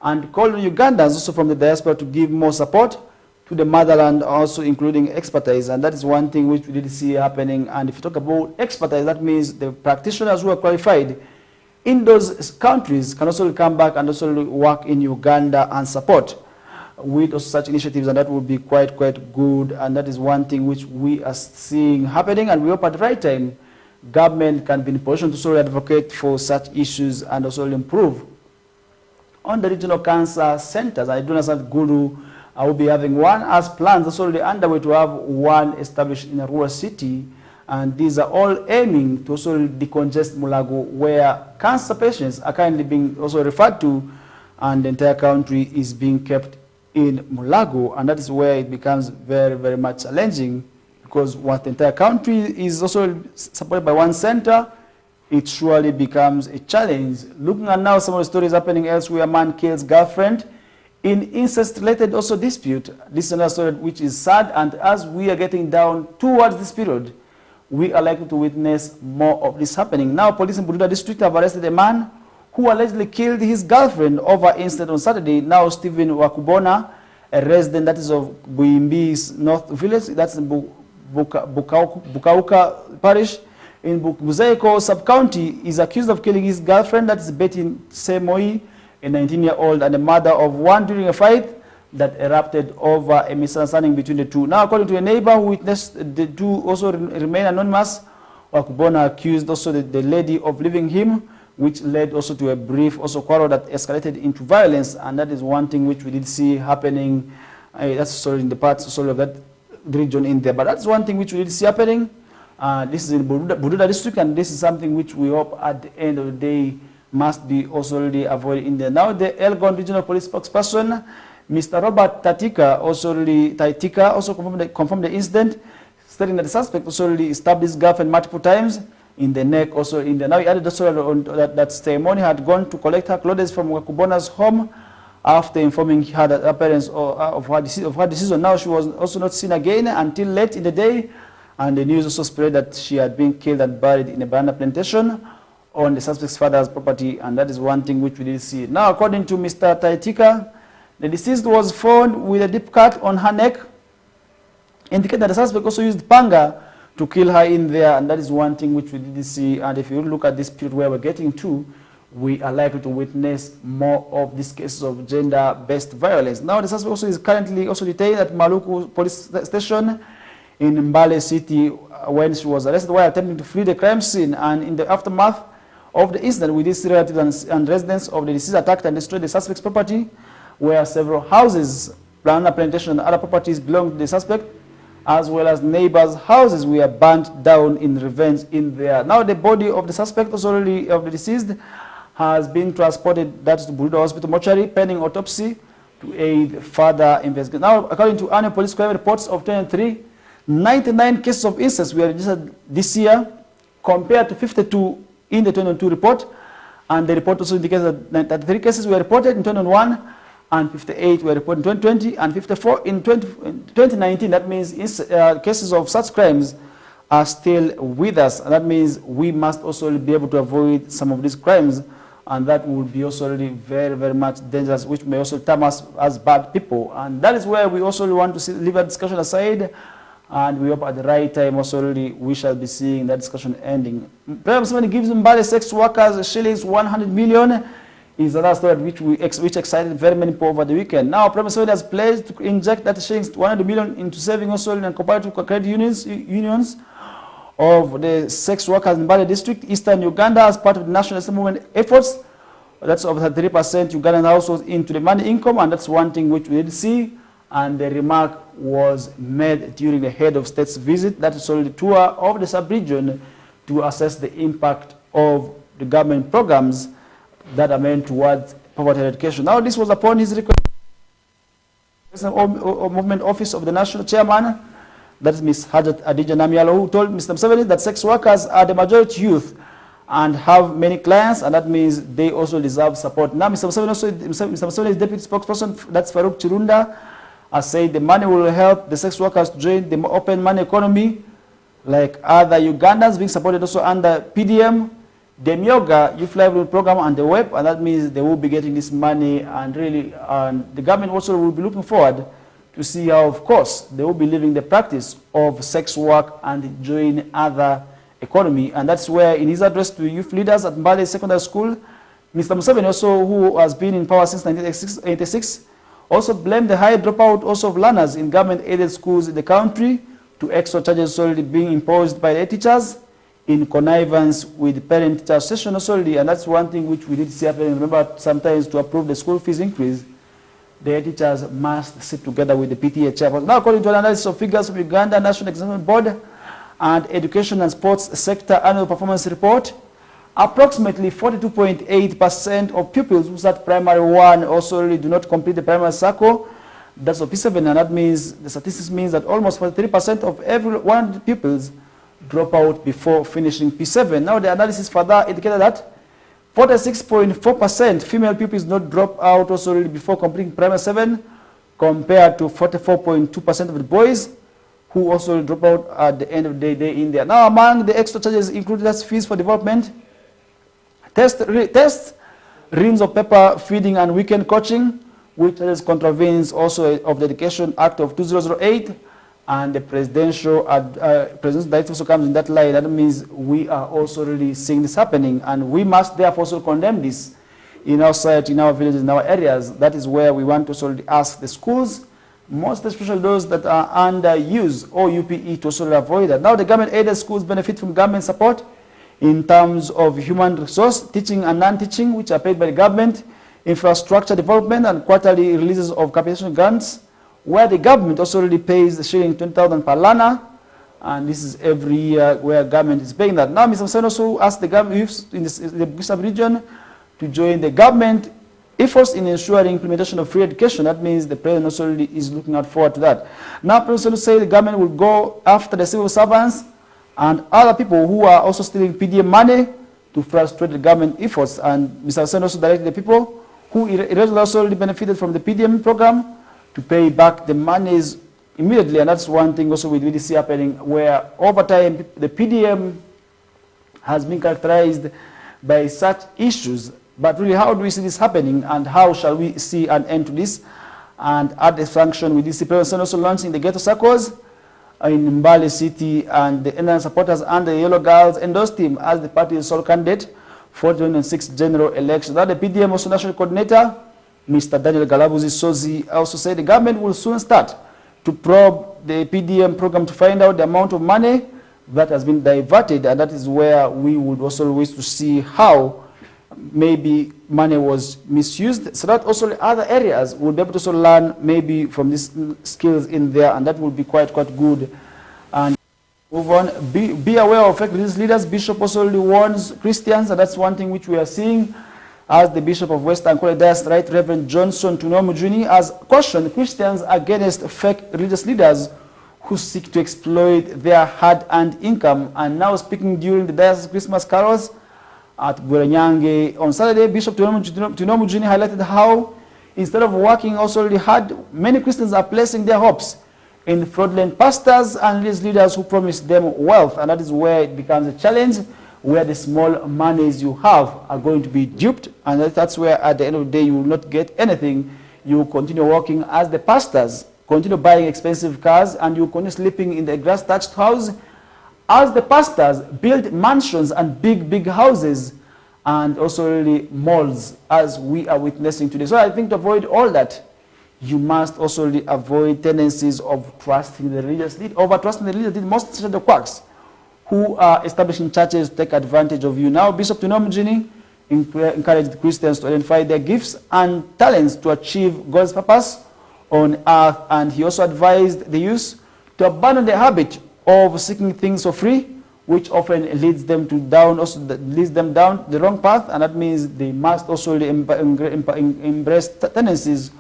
[SPEAKER 1] and called on Ugandans also from the diaspora to give more support to the motherland, also including expertise. And that is one thing which we did see happening. And if you talk about expertise, that means the practitioners who are qualified in those countries can also come back and also work in Uganda and support with also such initiatives, and that would be quite good. And that is one thing which we are seeing happening, and we hope at the right time government can be in a position to also advocate for such issues and also improve on the regional cancer centers. I do understand Guru I will be having one, as plans also already underway to have one established in a rural city, and these are all aiming to also decongest Mulago, where cancer patients are currently being also referred to, and the entire country is being kept in Mulago. And that is where it becomes very much challenging, because once the entire country is also supported by one center, it surely becomes a challenge. Looking at now some of the stories happening elsewhere, a man kills girlfriend in incest-related also dispute. This is another story which is sad, and as we are getting down towards this period, we are likely to witness more of this happening. Now, police in Bududa district have arrested a man who allegedly killed his girlfriend over incident on Saturday. Now, Stephen Wakubona, a resident that is of Buimbi's North Village, that's in Bukauka Parish, in Buzaiko sub-county, is accused of killing his girlfriend, that is Betty Semoi, a 19-year-old, and the mother of one during a fight that erupted over a misunderstanding between the two. Now, according to a neighbor who witnessed the two also remain anonymous, Wakubona accused also the lady of leaving him, which led also to a brief also quarrel that escalated into violence, and that is one thing which we did see happening. That's sort of in the parts sort of that region in there, but that's one thing which we did see happening. This is in Bududa district, and this is something which we hope at the end of the day must be also really avoided in there. Now, the Elgon Regional Police spokesperson, Mr. Robert Taitika, also confirmed the incident, stating that the suspect also really stabbed his girlfriend multiple times in the neck, also in the. Now, he added also that ceremony had gone to collect her clothes from Wakubona's home after informing her that her parents of her decision. Now, she was also not seen again until late in the day, and the news also spread that she had been killed and buried in a banana plantation on the suspect's father's property, and that is one thing which we did see. Now, according to Mr. Taitika, the deceased was found with a deep cut on her neck, indicating that the suspect also used panga to kill her in there, and that is one thing which we did see. And if you look at this period where we're getting to, we are likely to witness more of these cases of gender-based violence. Now, the suspect also is currently also detained at Maluku Police Station in Mbale City when she was arrested while attempting to flee the crime scene. And in the aftermath of the incident, we did see relatives and residents of the deceased attacked and destroyed the suspect's property, where several houses, banana plantation, and other properties belonging to the suspect, as well as neighbors' houses, were burnt down in revenge in there. Now, the body of the suspect, also really of the deceased, has been transported, that's to Bududa Hospital mortuary, pending autopsy to aid further investigation. Now, according to annual police crime reports of 2023, 99 cases of incest were registered this year, compared to 52 in the 2022 report. And the report also indicates that 33 cases were reported in 2021, and 58 were reported in 2020, and 54 in 2019. That means cases of such crimes are still with us, and that means we must also be able to avoid some of these crimes, and that will be also really very, very much dangerous, which may also term us as bad people. And that is where we also want to leave that discussion aside, and we hope at the right time also really we shall be seeing that discussion ending. Perhaps somebody gives Mbale sex workers shillings 100 million is another story which excited very many people over the weekend. Now, Prime Minister has pledged to inject that shillings 100 million into saving also and cooperative credit unions of the sex workers in Mbale district, Eastern Uganda, as part of the national movement efforts. That's over 33% Ugandan households into the money income, and that's one thing which we did see. And the remark was made during the head of state's visit, that is the tour of the sub-region, to assess the impact of the government programs that are meant towards poverty eradication. Now, this was upon his request, movement office of the national chairman, that is Ms. Hajat Adija Namialo, who told Mr. Museveni that sex workers are the majority youth and have many clients, and that means they also deserve support. Now, Mr. Museveni's deputy spokesperson, that's Farouk Chirunda, has said the money will help the sex workers to join the open money economy, like other Ugandans, being supported also under PDM, the Myoga Youth Livelihood Program, and the WEP, and that means they will be getting this money, and really the government also will be looking forward to see how, of course, they will be living the practice of sex work and join other economy. And that's where, in his address to youth leaders at Mbale Secondary School, Mr. Museveni, also who has been in power since 1986, also blamed the high dropout also of learners in government-aided schools in the country to extra charges already being imposed by the teachers in connivance with the parent-teacher association also, and that's one thing which we did see happen. Remember, sometimes to approve the school fees increase, the teachers must sit together with the PTA chairperson. Now, according to an analysis of figures from Uganda National Examination Board and Education and Sports Sector Annual Performance Report, approximately 42.8% of pupils who start primary one also really do not complete the primary cycle. That's of P7, and that means, the statistics means that almost 43% of every 100 pupils drop out before finishing P7. Now, the analysis further indicated that 46.4% female pupils not drop out also really before completing primary 7, compared to 44.2% of the boys, who also drop out at the end of the day in there. Now, among the extra charges included as fees for development, tests, reams of paper, feeding, and weekend coaching, which contravenes also of the Education Act of 2008, and the presidential directive also comes in that line. That means we are also really seeing this happening, and we must therefore also condemn this in our society, in our villages, in our areas. That is where we want to also ask the schools, most especially those that are under use or UPE, to also avoid that. Now, the government-aided schools benefit from government support in terms of human resource, teaching and non-teaching, which are paid by the government, infrastructure development, and quarterly releases of capitation grants, where the government also already pays the shilling 20,000 per learner, and this is every year where government is paying that. Now, Mr. Sen also asked the government youths in the Bugisa region to join the government efforts in ensuring implementation of free education. That means the president also is looking out forward to that. Now, President say the government will go after the civil servants and other people who are also stealing PDM money to frustrate the government efforts. And Mr. Sen also directed the people who irregularly also benefited from the PDM program to pay back the monies immediately. And that's one thing also we really see happening, where over time the PDM has been characterized by such issues. But really, how do we see this happening, and how shall we see an end to this? And at the function, we did see President also launching the ghetto circles in Mbale City, and the NN supporters and the Yellow Girls endorsed him as the party's sole candidate for the 2006 general election. That the PDM also national coordinator, Mr. Daniel Galabuzi Sozi, also said the government will soon start to probe the PDM program to find out the amount of money that has been diverted, and that is where we would also wish to see how maybe money was misused, so that also the other areas will be able to also learn maybe from these skills in there, and that will be quite good. And move on, be aware of fake religious leaders. Bishop also warns Christians, and that's one thing which we are seeing, as the Bishop of Western Diocese, Right Reverend Johnson Tunomujuni, has cautioned Christians against fake religious leaders who seek to exploit their hard-earned income. And now, speaking during the Diocese Christmas carols at Gwerenyange on Saturday, Bishop Tunomujuni highlighted how, instead of working also really hard, many Christians are placing their hopes in fraudulent pastors and religious leaders who promise them wealth. And that is where it becomes a challenge, where the small monies you have are going to be duped, and that's where at the end of the day you will not get anything. You will continue working as the pastors, continue buying expensive cars, and you will continue sleeping in the grass-thatched house as the pastors build mansions and big houses, and also really malls, as we are witnessing today. So I think to avoid all that, you must also really avoid tendencies of trusting the religious leader, over-trusting the religious leader, most especially the quacks, who are establishing churches to take advantage of you. Now, Bishop Tunomujini encouraged Christians to identify their gifts and talents to achieve God's purpose on earth, and he also advised the youth to abandon the habit of seeking things for free, which often leads them down the wrong path, and that means they must also embrace tendencies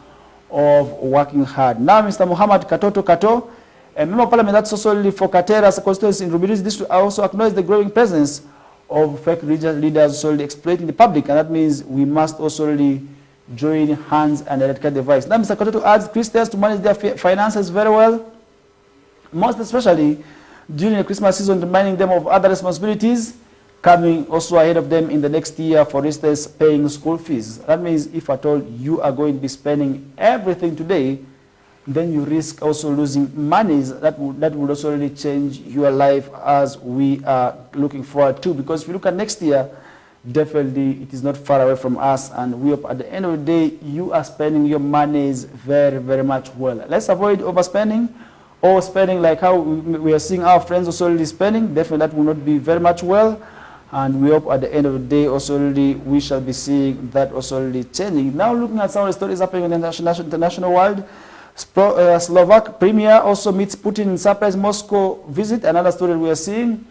[SPEAKER 1] of working hard. Now, Mr. Muhammad Katoto Kato, a member of parliament that's also for Katera's constituency in Rubirizi district, also acknowledged the growing presence of fake religious leaders solely exploiting the public, and that means we must also really join hands and eradicate the vice. Now, Mr. Katoto adds Christians to manage their finances very well, most especially during the Christmas season, reminding them of other responsibilities coming also ahead of them in the next year, for instance, paying school fees. That means if at all you are going to be spending everything today, then you risk also losing monies that would also really change your life, as we are looking forward to. Because if you look at next year, definitely it is not far away from us, and we hope at the end of the day you are spending your monies very much well. Let's avoid overspending or spending like how we are seeing our friends also really spending. Definitely that will not be very much well, and we hope at the end of the day also really we shall be seeing that also really changing. Now, looking at some of the stories happening in the international world, Slovak Premier also meets Putin in surprise Moscow visit. Another story we are seeing,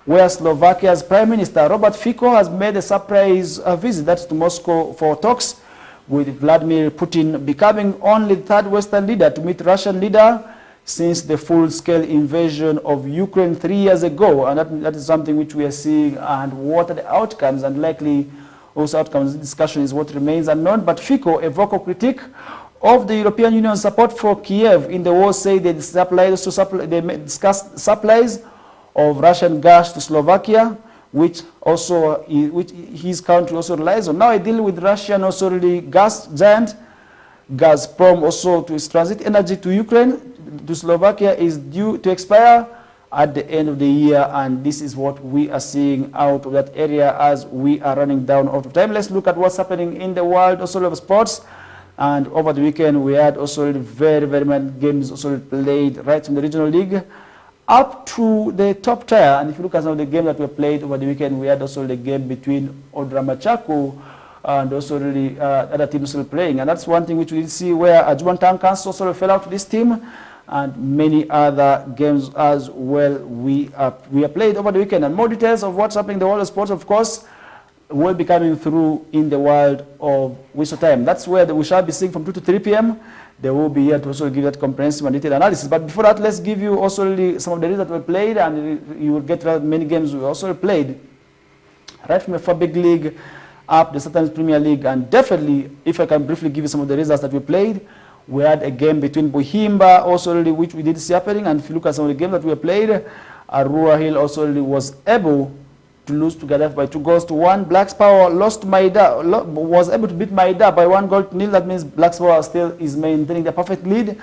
[SPEAKER 1] where Slovakia's Prime Minister Robert Fico has made a surprise visit, that's to Moscow, for talks with Vladimir Putin, becoming only the third Western leader to meet Russian leader since the full-scale invasion of Ukraine 3 years ago. And that is something which we are seeing, and what are the outcomes, and likely also outcomes. Discussion is what remains unknown. But Fico, a vocal critic of the European Union support for Kiev in the war say they discussed supplies of Russian gas to Slovakia, which his country also relies on. Now a deal with Russian also really gas giant Gazprom also to transit energy to Ukraine to Slovakia is due to expire at the end of the year, and this is what we are seeing out of that area as we are running down out of time. Let's look at what's happening in the world also of sports. And over the weekend we had also very many games also played right in the regional league up to the top tier. And if you look at some of the games that were played over the weekend, we had also the game between Odramachako and also really other teams still playing. And that's one thing which we see where Ajuman Tankans also fell out to this team, and many other games as well we are played over the weekend. And more details of what's happening in the world of sports, of course, will be coming through in the world of Whistle Time. That's where we shall be seeing from 2 to 3 p.m. They will be here to also give that comprehensive and detailed analysis. But before that, let's give you also really some of the results that were played, and you will get many games we also played right from the FA Big League up the Southern Premier League. And definitely, if I can briefly give you some of the results that we played, we had a game between Bohimba also really, which we did see happening. And if you look at some of the games that we played, Arua Hill also really was able to lose to Gaddafi by 2-1. Black's Power lost to Maida, was able to beat Maida by 1-0. That means Black's Power still is maintaining the perfect lead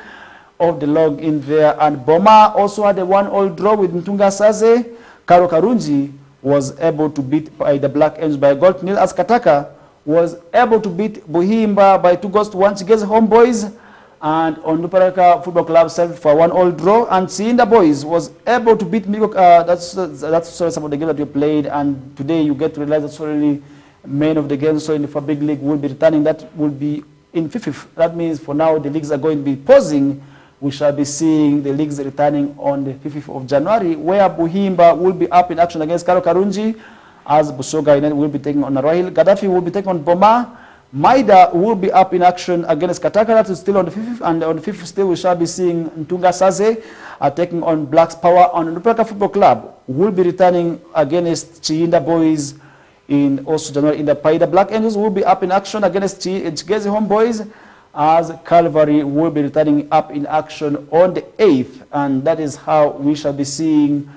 [SPEAKER 1] of the log in there. And Boma also had a 1-1 draw with Ntunga Saze. Karo Karunji was able to beat by the Black Angels by 1-0, as Kataka was able to beat Bohimba by 2-1. Chigeze Homeboys and Onduparaka Football Club served for 1-1 draw, and Siinda Boys was able to beat Migo. That's some of the games that we played, and today you get to realize that certainly many of the games so in the FA Big League will be returning. That will be in 5th. That means for now the leagues are going to be pausing. We shall be seeing the leagues returning on the 5th of January, where Bohimba will be up in action against Karo Karunji, as Busoga United will be taking on Arua Hill. Gaddafi will be taking on Boma. Maida will be up in action against Kataka. That is still on the 5th, and on the 5th still we shall be seeing Ntunga Saze taking on Black's Power. On Ndupraka Football Club will be returning against Chiinda Boys in also January in the Paida. Black Angels will be up in action against Chigezi Homeboys, as Calvary will be returning up in action on the 8th, and that is how we shall be seeing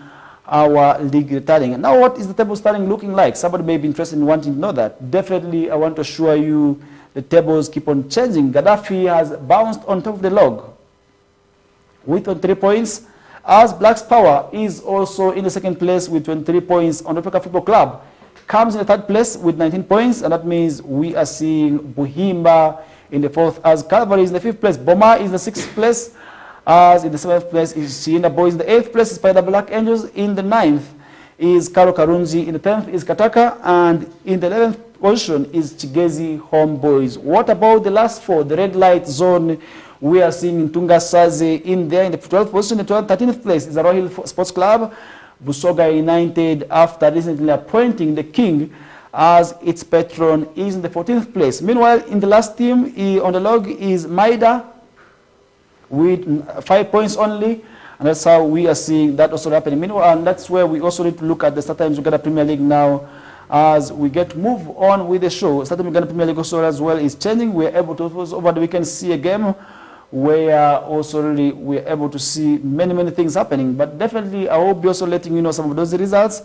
[SPEAKER 1] our league returning. Now, what is the table starting looking like? Somebody may be interested in wanting to know that. Definitely, I want to assure you the tables keep on changing. Gaddafi has bounced on top of the log with 23 points, as Black's Power is also in the 2nd place with 23 points. On the Football Club comes in the 3rd place with 19 points, and that means we are seeing Bohimba in the 4th, as Calvary is in the 5th place. Boma is in the 6th place, as in the 7th place is Chiinda Boys. In the 8th place is Spider Black Angels. In the 9th is Karo Karunji. In the 10th is Kataka. And in the 11th position is Chigezi Homeboys. What about the last 4? The red light zone, we are seeing Ntunga Saze in there in the 12th position. The 13th place is Arua Hill Sports Club. Busoga United, after recently appointing the king as its patron, is in the 14th place. Meanwhile, in the last team on the log is Maida with 5 points only, and that's how we are seeing that also happening. Meanwhile, and that's where we also need to look at the StarTimes Uganda Premier League now, as we get to move on with the show. StarTimes Uganda Premier League also as well is changing. We are able to over the weekend see a game where also really we are able to see many things happening. But definitely, I will be also letting you know some of those results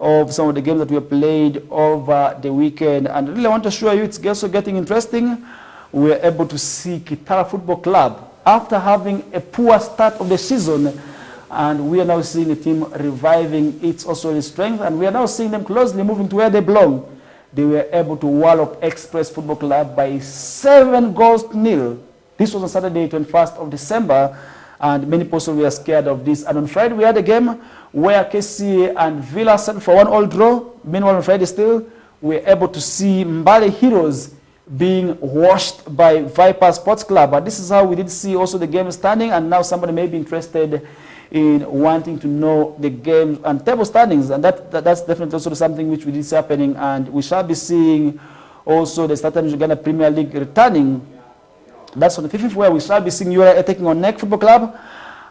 [SPEAKER 1] of some of the games that we have played over the weekend. And really, I want to show you it's also getting interesting. We are able to see Kitara Football Club after having a poor start of the season, and we are now seeing the team reviving its also strength, and we are now seeing them closely moving to where they belong. They were able to wallop Express Football Club by 7-0. This was on Saturday, 21st of December, and many people were scared of this. And on Friday, we had a game where KCA and Villa settled for 1-1 draw. Meanwhile, on Friday still, we were able to see Mbale Heroes being washed by Viper Sports Club. But this is how we did see also the game standing, and now somebody may be interested in wanting to know the game and table standings, and that's definitely also something which we did see happening, and we shall be seeing also the StarTimes Uganda Premier League returning. That's on the 5th, where we shall be seeing URA taking on NEC Football Club,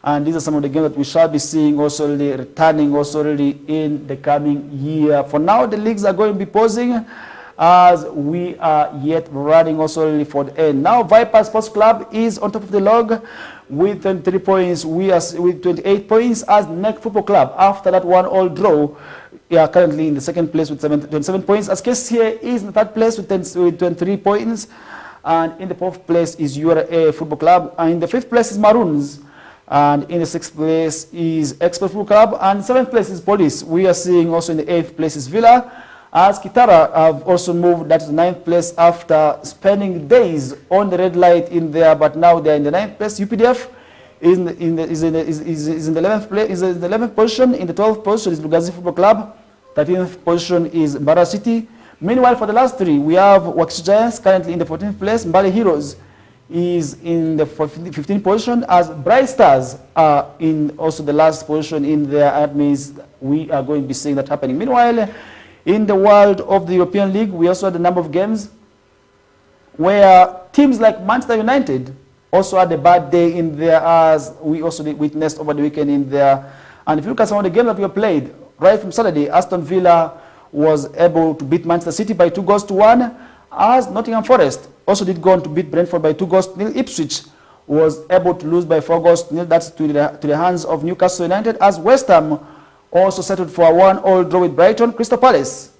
[SPEAKER 1] and these are some of the games that we shall be seeing also really returning also really in the coming year. For now, the leagues are going to be pausing, as we are yet running also for the end. Now Viper Sports Club is on top of the log with 23 points. We are with 28 points as Neck Football Club. After that 1-1 draw, we are currently in the second place with 27 points. As Case here is in the third place with 23 points. And in the fourth place is URA Football Club. And in the fifth place is Maroons. And in the sixth place is Expert Football Club. And seventh place is Police. We are seeing also in the eighth place is Villa. As Kitara have also moved that to the ninth place after spending days on the red light in there, but now they are in the ninth place. UPDF is in the 11th place, is in the 11th position. In the 12th position is Lugazi Football Club. 13th position is Mbara City. Meanwhile, for the last three, we have Wakiso Giants currently in the 14th place. Mbale Heroes is in the 15th position, as Bright Stars are in also the last position in there. That means we are going to be seeing that happening. Meanwhile, in the world of the European League, we also had a number of games where teams like Manchester United also had a bad day in there, as we also witnessed over the weekend in there. And if you look at some of the games that we played, right from Saturday, Aston Villa was able to beat Manchester City by 2-1, as Nottingham Forest also did go on to beat Brentford by 2-0. Ipswich was able to lose by 4-0. That's to the hands of Newcastle United, as West Ham also settled for a 1-1 draw with Brighton. Crystal Palace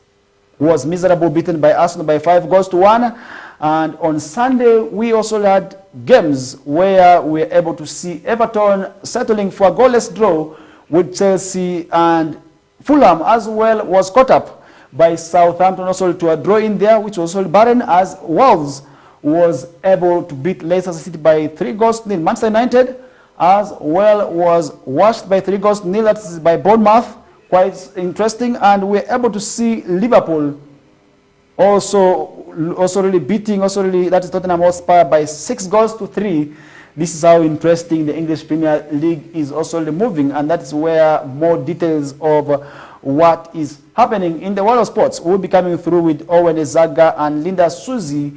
[SPEAKER 1] was miserable, beaten by Arsenal by 5-1. And on Sunday, we also had games where we were able to see Everton settling for a goalless draw with Chelsea, and Fulham as well was caught up by Southampton also to a draw in there, which was also barren, as Wolves was able to beat Leicester City by 3-0. Manchester United as well was washed by 3-0. That's by Bournemouth. Quite interesting. And we're able to see Liverpool also really beating, that is Tottenham Hotspur by 6-3. This is how interesting the English Premier League is also moving, and that is where more details of what is happening in the world of sports will be coming through with Owen Ezaga and Linda Suzy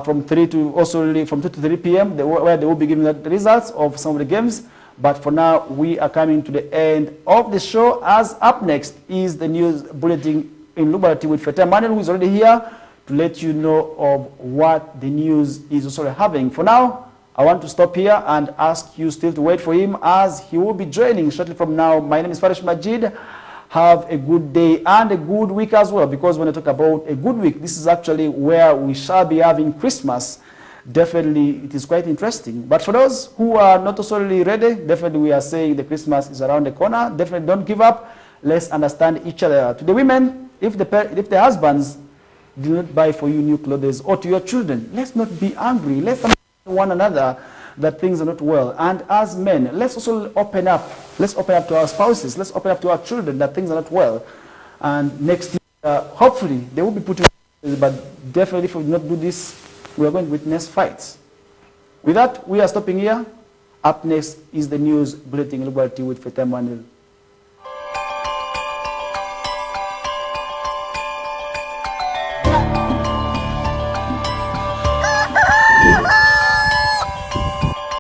[SPEAKER 1] from 2 to 3 p.m. where they will be giving the results of some of the games. But for now, we are coming to the end of the show, as up next is the news bulletin in Lubarati with Feta Manuel, who is already here to let you know of what the news is also having. For now, I want to stop here and ask you still to wait for him, as he will be joining shortly from now. My name is Farish Majid. Have a good day and a good week as well, because when I talk about a good week, this is actually where we shall be having Christmas. Definitely, it is quite interesting. But for those who are not necessarily ready, definitely we are saying the Christmas is around the corner. Definitely don't give up. Let's understand each other. To the women, if the husbands do not buy for you new clothes, or to your children, let's not be angry. Let's understand one another that things are not well. And as men, let's also open up. Let's open up to our spouses. Let's open up to our children that things are not well. And next year, hopefully, they will be putting, but definitely if we do not do this, we are going to witness fights. With that, we are stopping here. Up next is the news bulletin with Feta Manuel.